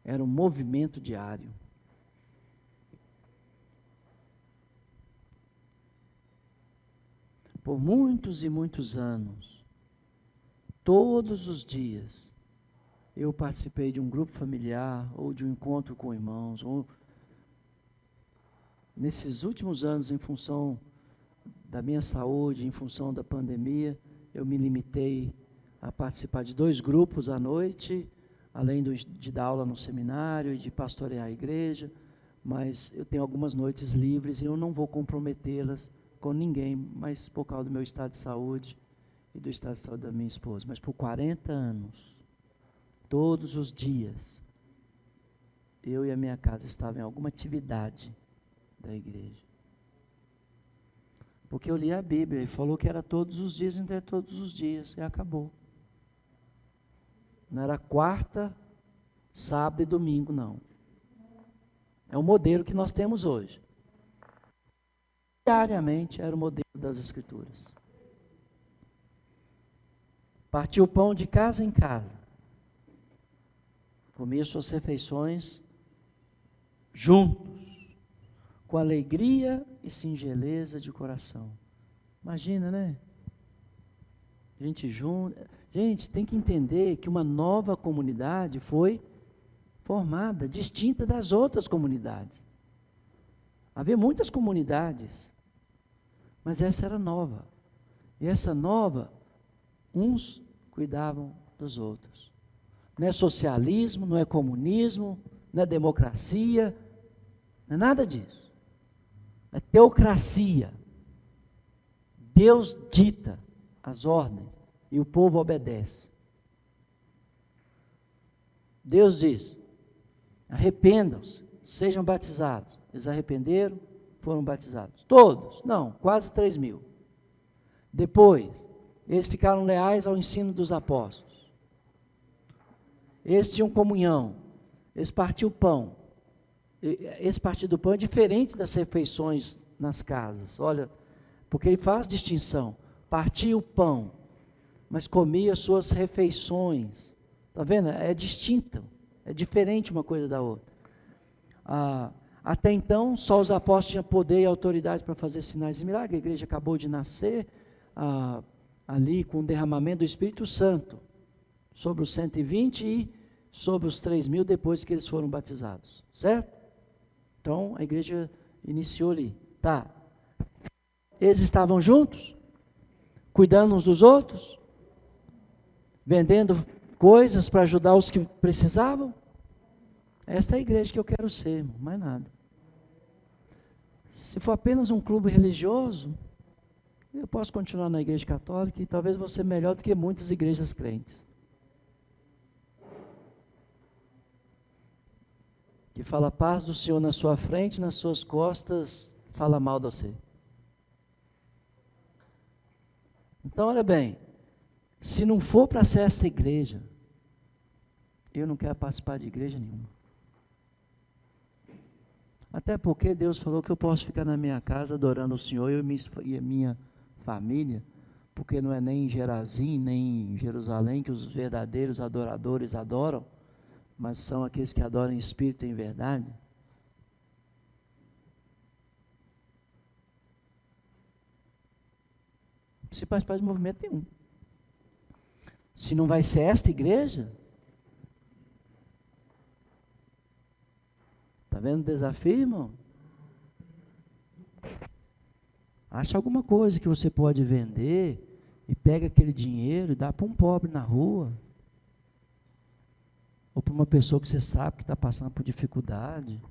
era um movimento diário. Por muitos e muitos anos, todos os dias, eu participei de um grupo familiar, ou de um encontro com irmãos, ou nesses últimos anos, em função da minha saúde, em função da pandemia, eu me limitei a participar de 2 grupos à noite, além de dar aula no seminário e de pastorear a igreja, mas eu tenho algumas noites livres e eu não vou comprometê-las com ninguém, mas por causa do meu estado de saúde e do estado de saúde da minha esposa. Mas por 40 anos, todos os dias, eu e a minha casa estavam em alguma atividade da igreja. Porque eu li a Bíblia e falou que era todos os dias, então é todos os dias, e acabou. Não era quarta, sábado e domingo, não. É o modelo que nós temos hoje. Diariamente era o modelo das Escrituras. Partia o pão de casa em casa. Comia suas refeições juntos, com alegria e singeleza de coração. Imagina, né? Gente junta. Gente, tem que entender que uma nova comunidade foi formada, distinta das outras comunidades. Havia muitas comunidades, mas essa era nova. E essa nova, uns cuidavam dos outros. Não é socialismo, não é comunismo, não é democracia, não é nada disso. É teocracia. Deus dita as ordens e o povo obedece. Deus diz: arrependam-se, sejam batizados. Eles arrependeram, foram batizados. Todos? Não, quase 3.000. Depois, eles ficaram leais ao ensino dos apóstolos. Eles tinham comunhão, eles partiam o pão. Esse partir do pão é diferente das refeições nas casas. Olha, porque ele faz distinção. Partia o pão, mas comia suas refeições. Está vendo? É distinto, é diferente uma coisa da outra. Até então, só os apóstolos tinham poder e autoridade para fazer sinais e milagres. A igreja acabou de nascer ali com o derramamento do Espírito Santo sobre os 120 e sobre os 3.000 depois que eles foram batizados, certo? Então, a igreja iniciou ali. Tá. Eles estavam juntos, cuidando uns dos outros, vendendo coisas para ajudar os que precisavam. Esta é a igreja que eu quero ser, irmão, mais nada. Se for apenas um clube religioso, eu posso continuar na igreja católica e talvez vou ser melhor do que muitas igrejas crentes. Que fala a paz do Senhor na sua frente, nas suas costas, fala mal de você. Então, olha bem, se não for para ser esta igreja, eu não quero participar de igreja nenhuma. Até porque Deus falou que eu posso ficar na minha casa adorando o Senhor, eu e a minha família, porque não é nem em Gerazim, nem em Jerusalém que os verdadeiros adoradores adoram, mas são aqueles que adoram em espírito e em verdade. Se participar de movimento nenhum. Se não vai ser esta igreja, está vendo o desafio, irmão? Acha alguma coisa que você pode vender e pega aquele dinheiro e dá para um pobre na rua. Ou para uma pessoa que você sabe que está passando por dificuldade.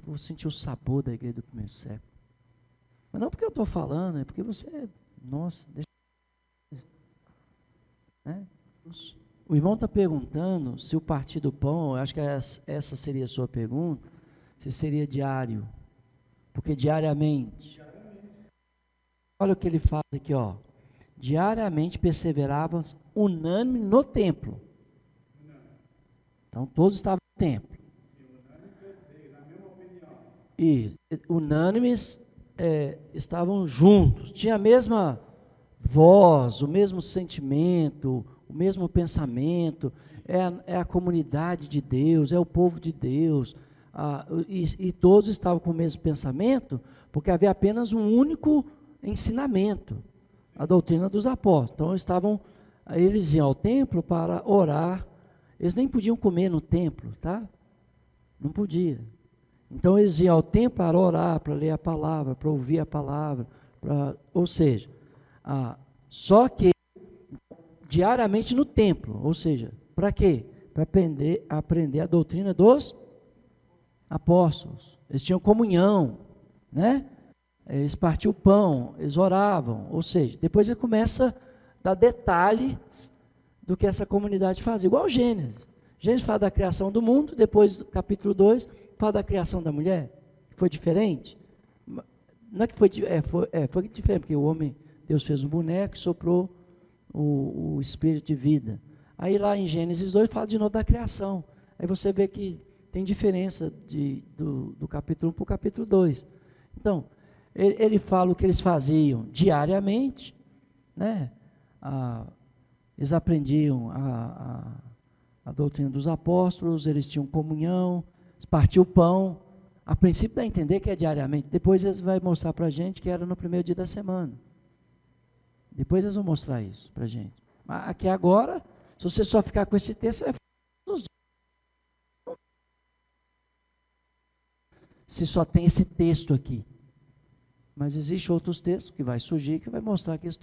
Vou sentir o sabor da igreja do primeiro século. Mas não porque eu estou falando, é porque você, nossa, deixa. Né? O irmão está perguntando se o partir do pão, eu acho que essa seria a sua pergunta, se seria diário. Porque diariamente. Olha o que ele faz aqui, ó. Diariamente perseveravam unânime no templo. Então todos estavam no templo. E unânimes estavam juntos. Tinha a mesma voz, o mesmo sentimento, o mesmo pensamento. É a comunidade de Deus, é o povo de Deus. E todos estavam com o mesmo pensamento, porque havia apenas um único ensinamento, a doutrina dos apóstolos. Então eles iam ao templo para orar. Eles nem podiam comer no templo, tá? Não podia. Então eles iam ao templo para orar, para ler a palavra, para ouvir a palavra, ou seja, só que diariamente no templo, ou seja, para quê? Para aprender a doutrina dos apóstolos. Eles tinham comunhão, né? Eles partiam o pão, eles oravam, ou seja, depois ele começa a dar detalhes do que essa comunidade fazia, igual Gênesis. Gênesis fala da criação do mundo, depois capítulo 2 fala da criação da mulher. Foi diferente? Não é que foi diferente, porque o homem, Deus fez um boneco e soprou o espírito de vida. Aí lá em Gênesis 2 fala de novo da criação. Aí você vê que tem diferença do capítulo 1 para o capítulo 2. Então, ele fala o que eles faziam diariamente, né? Eles aprendiam a doutrina dos apóstolos, eles tinham comunhão, eles partiam o pão. A princípio dá a entender que é diariamente, depois eles vão mostrar para a gente que era no primeiro dia da semana. Depois eles vão mostrar isso para a gente. Mas aqui agora, se você só ficar com esse texto, você vai fazer todos os dias. Se só tem esse texto aqui. Mas existem outros textos que vai surgir, que vai mostrar que eles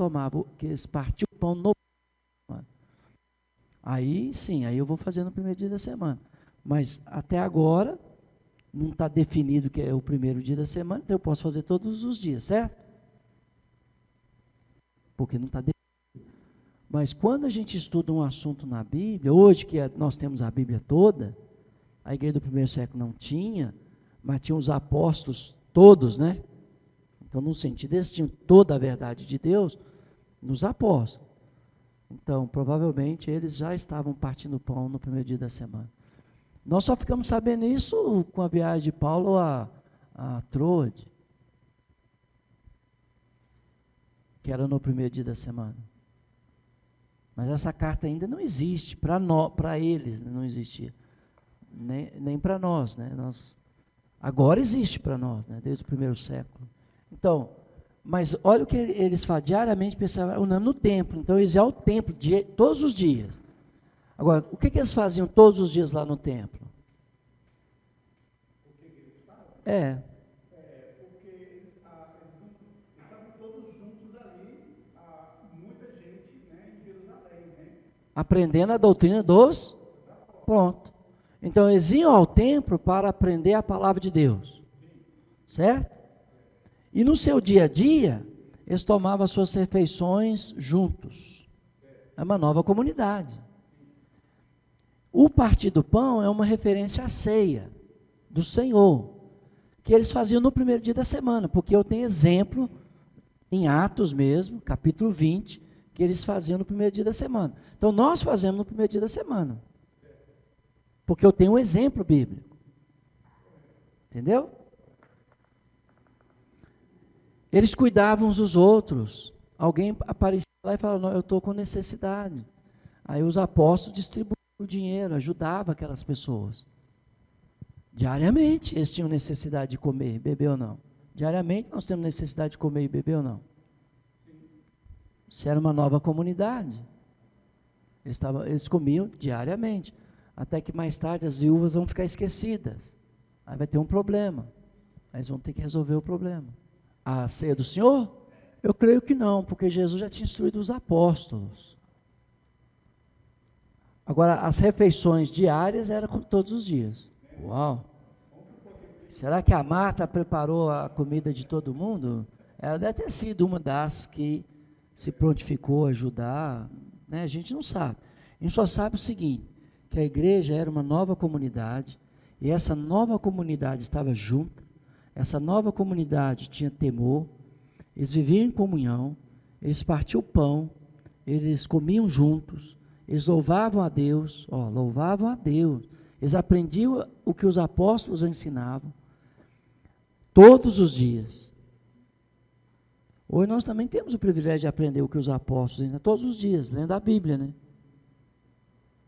partiam o pão no semana. Aí sim, aí eu vou fazer no primeiro dia da semana. Mas até agora, não está definido que é o primeiro dia da semana, então eu posso fazer todos os dias, certo? Porque não está definido. Mas quando a gente estuda um assunto na Bíblia, hoje que nós temos a Bíblia toda, a igreja do primeiro século não tinha, mas tinha os apóstolos todos, né? Então, no sentido, eles tinham toda a verdade de Deus nos apóstolos. Então, provavelmente, eles já estavam partindo pão no primeiro dia da semana. Nós só ficamos sabendo isso com a viagem de Paulo a Troade, que era no primeiro dia da semana. Mas essa carta ainda não existe, para eles não existia, nem para nós, né? Agora existe para nós, né? Desde o primeiro século. Então, mas olha o que eles fazem, diariamente pensavam no templo, então eles iam ao templo todos os dias. Agora, o que eles faziam todos os dias lá no templo? Porque eles estavam todos juntos ali, muita gente, né, em Jerusalém, né? Aprendendo a doutrina dos... Pronto. Então, eles iam ao templo para aprender a palavra de Deus. Certo? E no seu dia a dia, eles tomavam as suas refeições juntos. É uma nova comunidade. O partir do pão é uma referência à ceia do Senhor, que eles faziam no primeiro dia da semana, porque eu tenho exemplo em Atos mesmo, capítulo 20, que eles faziam no primeiro dia da semana. Então nós fazemos no primeiro dia da semana, porque eu tenho um exemplo bíblico. Entendeu? Eles cuidavam uns dos outros. Alguém aparecia lá e falava, não, eu estou com necessidade. Aí os apóstolos distribuíam o dinheiro, ajudavam aquelas pessoas. Diariamente eles tinham necessidade de comer, beber ou não. Diariamente nós temos necessidade de comer e beber ou não. Isso era uma nova comunidade. Eles comiam diariamente. Até que mais tarde as viúvas vão ficar esquecidas. Aí vai ter um problema. Aí eles vão ter que resolver o problema. A ceia do Senhor? Eu creio que não, porque Jesus já tinha instruído os apóstolos. Agora, as refeições diárias eram todos os dias. Uau! Será que a Marta preparou a comida de todo mundo? Ela deve ter sido uma das que se prontificou a ajudar, né? A gente não sabe. A gente só sabe o seguinte, que a igreja era uma nova comunidade, e essa nova comunidade estava junta, essa nova comunidade tinha temor, eles viviam em comunhão, eles partiam o pão, eles comiam juntos, eles louvavam a Deus, louvavam a Deus, eles aprendiam o que os apóstolos ensinavam, todos os dias. Hoje nós também temos o privilégio de aprender o que os apóstolos ensinam, todos os dias, lendo a Bíblia, né?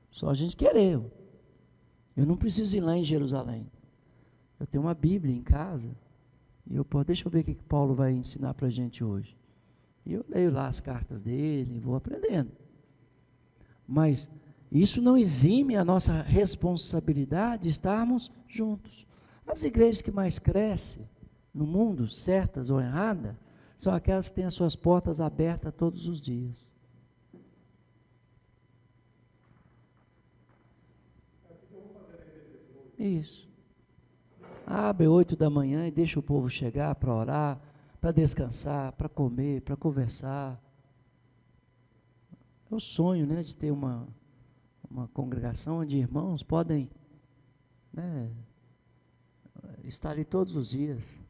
Só a gente querer. Eu não preciso ir lá em Jerusalém. Eu tenho uma Bíblia em casa, e deixa eu ver o que Paulo vai ensinar para a gente hoje. E eu leio lá as cartas dele, vou aprendendo. Mas isso não exime a nossa responsabilidade de estarmos juntos. As igrejas que mais crescem no mundo, certas ou erradas, são aquelas que têm as suas portas abertas todos os dias. Isso. Abre 8 da manhã e deixa o povo chegar para orar, para descansar, para comer, para conversar. É o sonho, né, de ter uma congregação onde irmãos podem, né, estar ali todos os dias.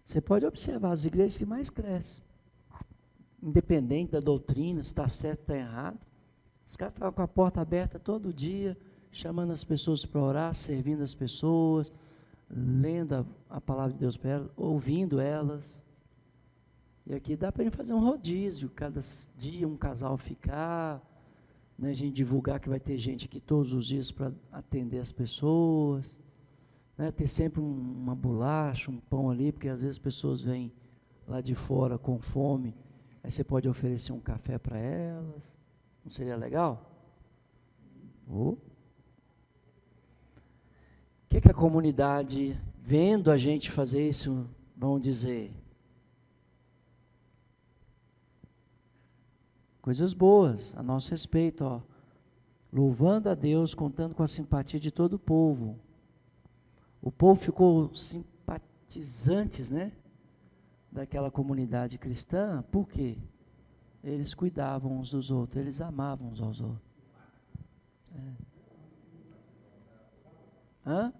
Você pode observar as igrejas que mais crescem, independente da doutrina, se está certo ou está errado. Os caras estavam com a porta aberta todo dia, chamando as pessoas para orar, servindo as pessoas, lendo a palavra de Deus para elas, ouvindo elas. E aqui dá para a gente fazer um rodízio, cada dia um casal ficar, né, a gente divulgar que vai ter gente aqui todos os dias para atender as pessoas, né, ter sempre uma bolacha, um pão ali, porque às vezes as pessoas vêm lá de fora com fome, aí você pode oferecer um café para elas. Não seria legal? O que a comunidade, vendo a gente fazer isso, vão dizer? Coisas boas a nosso respeito, louvando a Deus, contando com a simpatia de todo o povo. O povo ficou simpatizantes, né, daquela comunidade cristã, por quê? Eles cuidavam uns dos outros, eles amavam uns aos outros. Hã?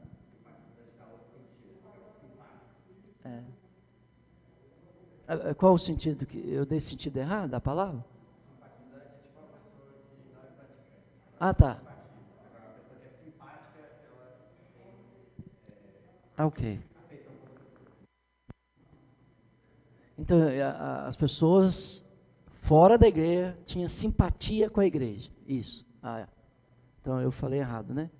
Qual o sentido? Eu dei sentido errado da palavra? Simpatizante é tipo uma pessoa que não é praticante. Ah, tá. Agora, a pessoa que é simpática, ela tem ok. Afeição por pessoa. Então, as pessoas fora da igreja tinham simpatia com a igreja. Isso. Então, eu falei errado, né?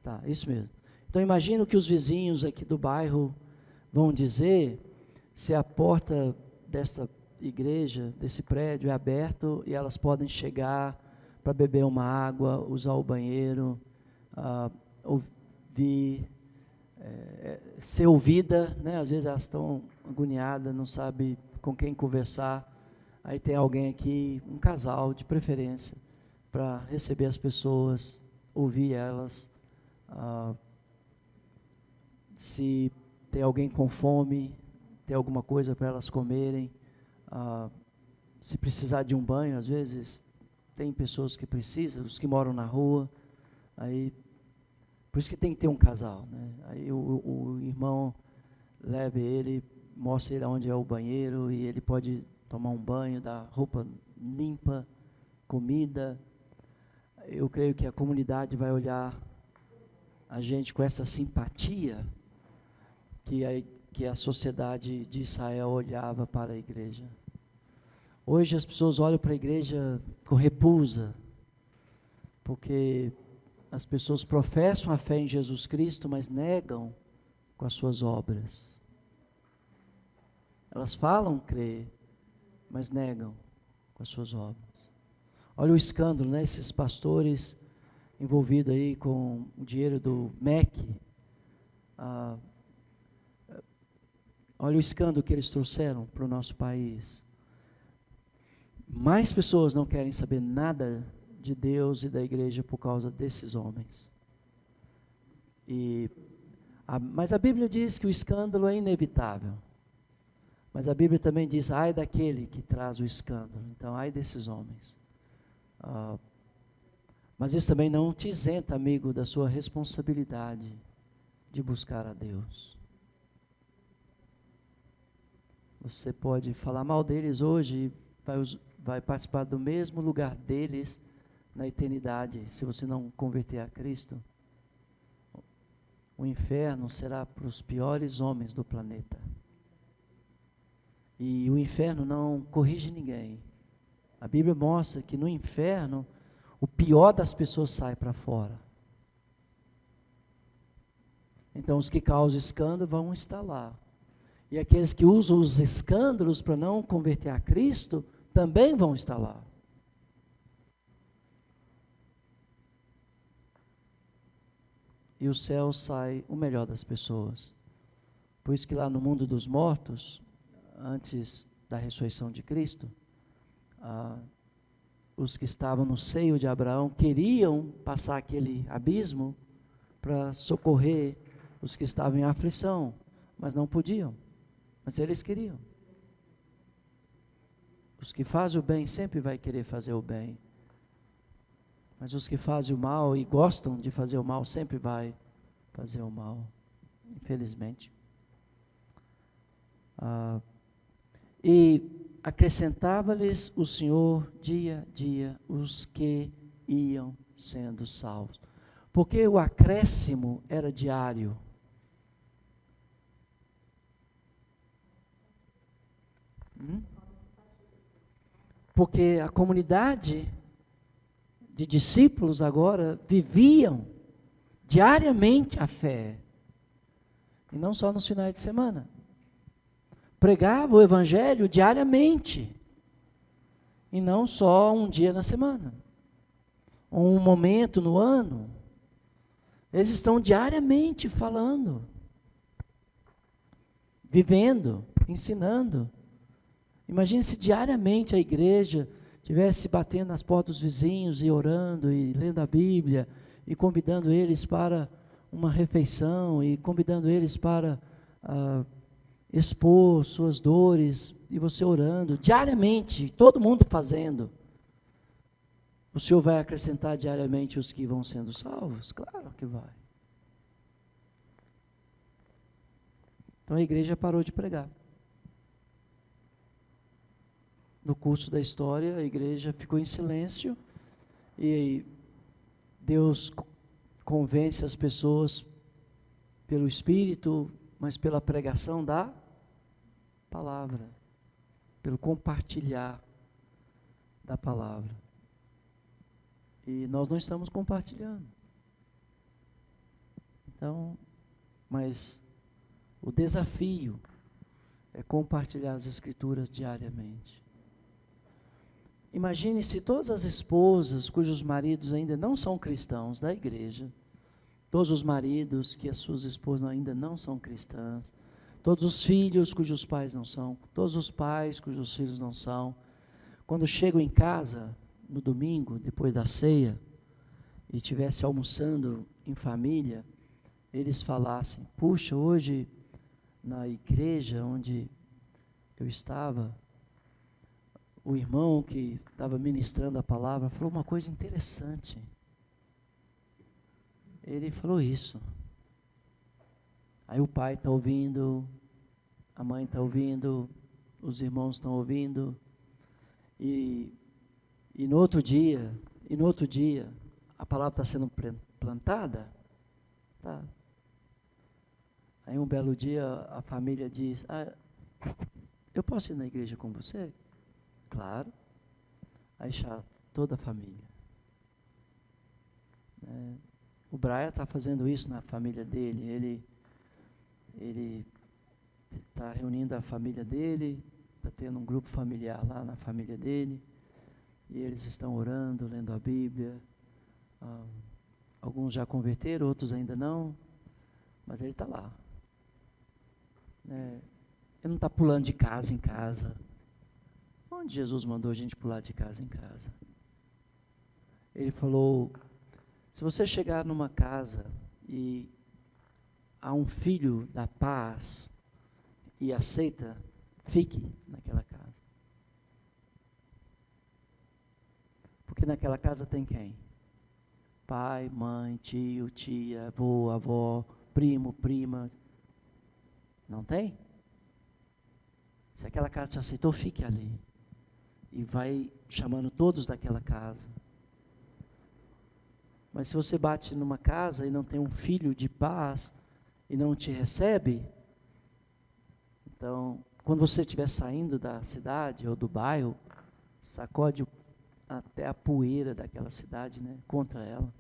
Tá, isso mesmo. Então, imagino que os vizinhos aqui do bairro vão dizer se a porta dessa igreja, desse prédio é aberto e elas podem chegar para beber uma água, usar o banheiro, ouvir, ser ouvida, né? Às vezes elas estão agoniadas, não sabem com quem conversar, aí tem alguém aqui, um casal de preferência, para receber as pessoas, ouvir elas, se tem alguém com fome, tem alguma coisa para elas comerem, se precisar de um banho, às vezes tem pessoas que precisam, os que moram na rua, aí, por isso que tem que ter um casal, né? Aí o irmão leva ele, mostra ele onde é o banheiro, e ele pode tomar um banho, dar roupa limpa, comida. Eu creio que a comunidade vai olhar a gente com essa simpatia que a sociedade de Israel olhava para a igreja. Hoje as pessoas olham para a igreja com repulsa, porque as pessoas professam a fé em Jesus Cristo, mas negam com as suas obras. Elas falam crer, mas negam com as suas obras. Olha o escândalo, né? Esses pastores envolvidos aí com o dinheiro do MEC. Olha o escândalo que eles trouxeram para o nosso país. Mais pessoas não querem saber nada de Deus e da igreja por causa desses homens. Mas a Bíblia diz que o escândalo é inevitável. Mas a Bíblia também diz, ai daquele que traz o escândalo. Então, ai desses homens. Mas isso também não te isenta, amigo, da sua responsabilidade de buscar a Deus. Você pode falar mal deles hoje e vai participar do mesmo lugar deles na eternidade, se você não converter a Cristo. O inferno será para os piores homens do planeta. E o inferno não corrige ninguém. A Bíblia mostra que no inferno, o pior das pessoas sai para fora. Então, os que causam escândalo vão estar lá. E aqueles que usam os escândalos para não converter a Cristo, também vão estar lá. E o céu sai o melhor das pessoas. Por isso que lá no mundo dos mortos, antes da ressurreição de Cristo, os que estavam no seio de Abraão queriam passar aquele abismo para socorrer os que estavam em aflição, mas não podiam. Mas eles queriam. Os que fazem o bem sempre vai querer fazer o bem. Mas os que fazem o mal e gostam de fazer o mal sempre vai fazer o mal, infelizmente. E acrescentava-lhes o Senhor dia a dia os que iam sendo salvos. Porque o acréscimo era diário. Porque a comunidade de discípulos agora viviam diariamente a fé. E não só nos finais de semana. Pregava o evangelho diariamente. E não só um dia na semana. Ou um momento no ano. Eles estão diariamente falando. Vivendo, ensinando. Imagine se diariamente a igreja estivesse batendo nas portas dos vizinhos e orando e lendo a Bíblia e convidando eles para uma refeição e convidando eles para expor suas dores e você orando diariamente, todo mundo fazendo. O Senhor vai acrescentar diariamente os que vão sendo salvos? Claro que vai. Então a igreja parou de pregar. No curso da história, a igreja ficou em silêncio e Deus convence as pessoas pelo Espírito, mas pela pregação da palavra, pelo compartilhar da palavra. E nós não estamos compartilhando. Então, mas o desafio é compartilhar as Escrituras diariamente. Imagine se todas as esposas cujos maridos ainda não são cristãos da igreja, todos os maridos que as suas esposas ainda não são cristãs, todos os filhos cujos pais não são, todos os pais cujos filhos não são, quando chegam em casa no domingo, depois da ceia, e estivesse almoçando em família, eles falassem: puxa, hoje na igreja onde eu estava, o irmão que estava ministrando a palavra falou uma coisa interessante. Ele falou isso. Aí o pai está ouvindo, a mãe está ouvindo, os irmãos estão ouvindo, e no outro dia, a palavra está sendo plantada, tá. Aí um belo dia a família diz: eu posso ir na igreja com você? Claro. Aí já toda a família. O Brian está fazendo isso na família dele. Ele está reunindo a família dele, está tendo um grupo familiar lá na família dele, e eles estão orando, lendo a Bíblia. Alguns já converteram, outros ainda não, mas ele está lá. Ele não está pulando de casa em casa. Onde Jesus mandou a gente pular de casa em casa? Ele falou: se você chegar numa casa e há um filho da paz e aceita, fique naquela casa. Porque naquela casa tem quem? pai, mãe, tio, tia, avô, avó, primo, prima. Não tem? Se aquela casa te aceitou, fique ali. E vai chamando todos daquela casa. Mas se você bate numa casa e não tem um filho de paz e não te recebe, então, quando você estiver saindo da cidade ou do bairro, sacode até a poeira daquela cidade, né, contra ela.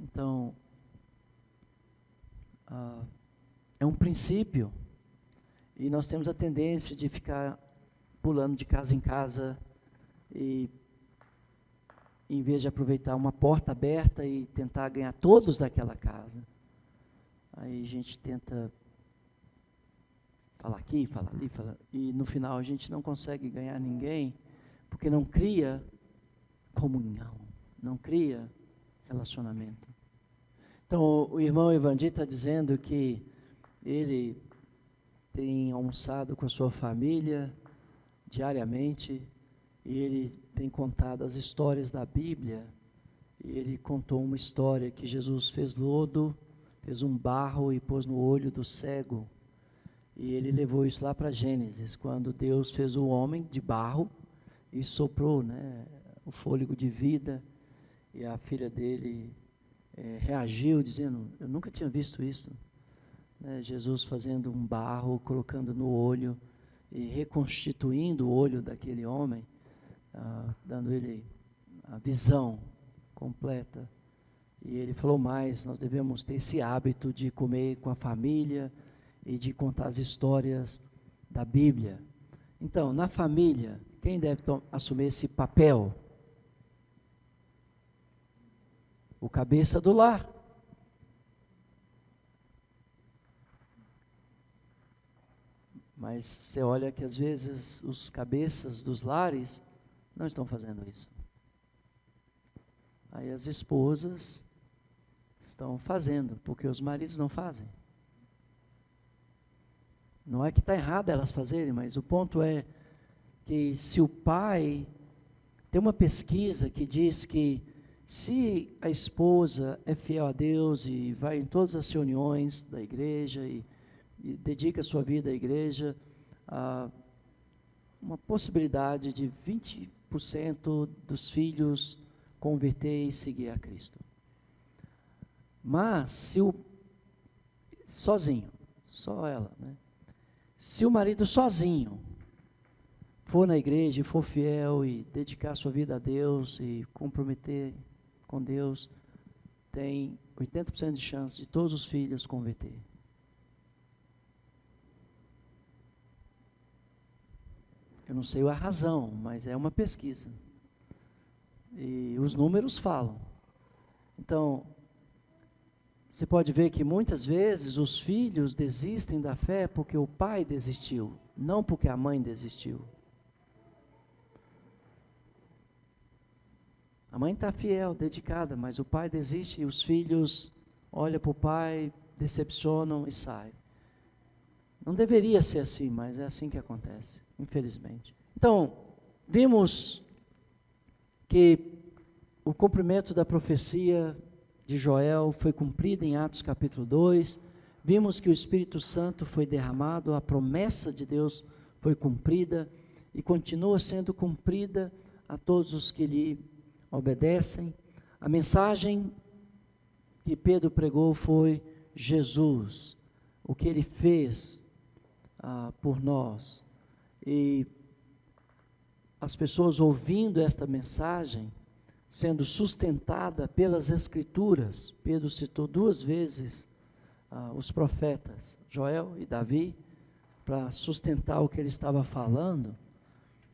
Então, é um princípio, e nós temos a tendência de ficar pulando de casa em casa, e em vez de aproveitar uma porta aberta e tentar ganhar todos daquela casa, aí a gente tenta falar aqui, falar ali, e no final a gente não consegue ganhar ninguém, porque não cria comunhão, não cria relacionamento. Então, o irmão Evandir está dizendo que ele tem almoçado com a sua família diariamente, e ele tem contado as histórias da Bíblia, e ele contou uma história que Jesus fez lodo, fez um barro e pôs no olho do cego, e ele levou isso lá para Gênesis, quando Deus fez o homem de barro, e soprou, né, o fôlego de vida, e a filha dele reagiu dizendo, eu nunca tinha visto isso, né, Jesus fazendo um barro, colocando no olho, e reconstituindo o olho daquele homem, dando ele a visão completa. E ele falou mais, nós devemos ter esse hábito de comer com a família e de contar as histórias da Bíblia. Então, na família, quem deve assumir esse papel? O cabeça do lar. Mas você olha que às vezes os cabeças dos lares não estão fazendo isso. Aí as esposas estão fazendo, porque os maridos não fazem. Não é que está errado elas fazerem, mas o ponto é que se o pai... Tem uma pesquisa que diz que se a esposa é fiel a Deus e vai em todas as reuniões da igreja e dedica a sua vida à igreja, uma possibilidade de 20% dos filhos converter e seguir a Cristo. Mas se sozinho, só ela, né? Se o marido sozinho for na igreja e for fiel e dedicar sua vida a Deus e comprometer com Deus, tem 80% de chance de todos os filhos converter. Eu não sei a razão, mas é uma pesquisa. E os números falam. Então, você pode ver que muitas vezes os filhos desistem da fé porque o pai desistiu, não porque a mãe desistiu. A mãe está fiel, dedicada, mas o pai desiste e os filhos olham para o pai, decepcionam e saem. Não deveria ser assim, mas é assim que acontece, infelizmente. Então, vimos que o cumprimento da profecia de Joel foi cumprido em Atos capítulo 2, vimos que o Espírito Santo foi derramado, a promessa de Deus foi cumprida e continua sendo cumprida a todos os que lhe obedecem. A mensagem que Pedro pregou foi Jesus, o que ele fez por nós, e as pessoas ouvindo esta mensagem, sendo sustentada pelas Escrituras. Pedro citou 2 vezes os profetas, Joel e Davi, para sustentar o que ele estava falando.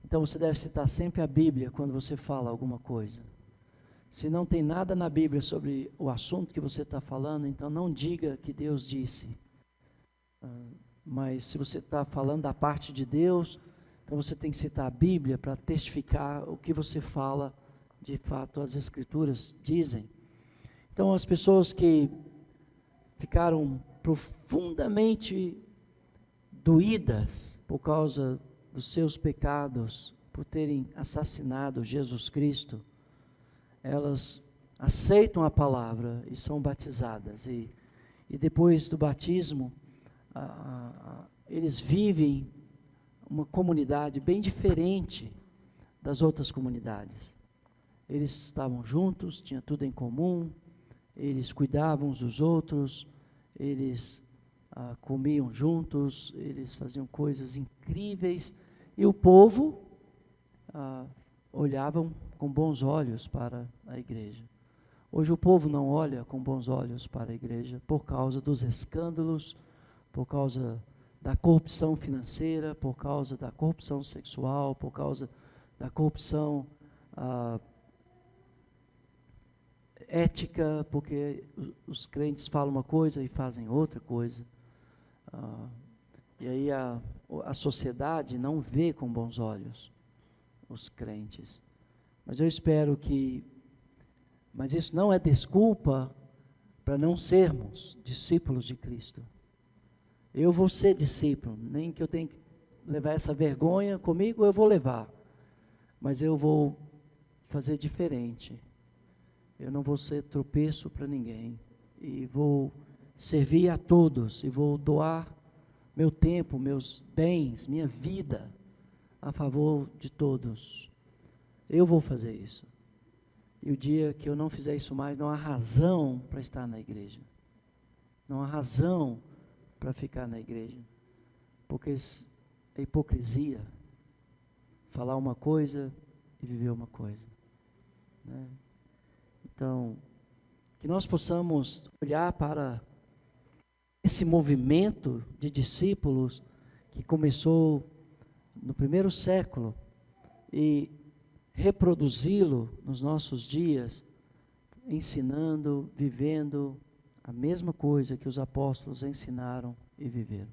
Então você deve citar sempre a Bíblia quando você fala alguma coisa. Se não tem nada na Bíblia sobre o assunto que você está falando, então não diga que Deus disse. Mas se você está falando da parte de Deus, então você tem que citar a Bíblia para testificar o que você fala. De fato, as Escrituras dizem. Então, as pessoas que ficaram profundamente doídas por causa dos seus pecados, por terem assassinado Jesus Cristo, elas aceitam a palavra e são batizadas. E depois do batismo, eles vivem uma comunidade bem diferente das outras comunidades. Eles estavam juntos, tinham tudo em comum, eles cuidavam uns dos outros, eles comiam juntos, eles faziam coisas incríveis, e o povo olhavam com bons olhos para a igreja. Hoje o povo não olha com bons olhos para a igreja por causa dos escândalos, por causa da corrupção financeira, por causa da corrupção sexual, por causa da corrupção ética, porque os crentes falam uma coisa e fazem outra coisa. E aí a sociedade não vê com bons olhos os crentes. Mas eu espero mas isso não é desculpa para não sermos discípulos de Cristo. Eu vou ser discípulo, nem que eu tenha que levar essa vergonha comigo, eu vou levar. Mas eu vou fazer diferente. Eu não vou ser tropeço para ninguém. E vou servir a todos, e vou doar meu tempo, meus bens, minha vida, a favor de todos. Eu vou fazer isso. E o dia que eu não fizer isso mais, não há razão para estar na igreja. Não há razão para ficar na igreja. Porque é hipocrisia. Falar uma coisa e viver uma coisa. Né? Então, que nós possamos olhar para esse movimento de discípulos que começou no primeiro século e reproduzi-lo nos nossos dias, ensinando, vivendo a mesma coisa que os apóstolos ensinaram e viveram.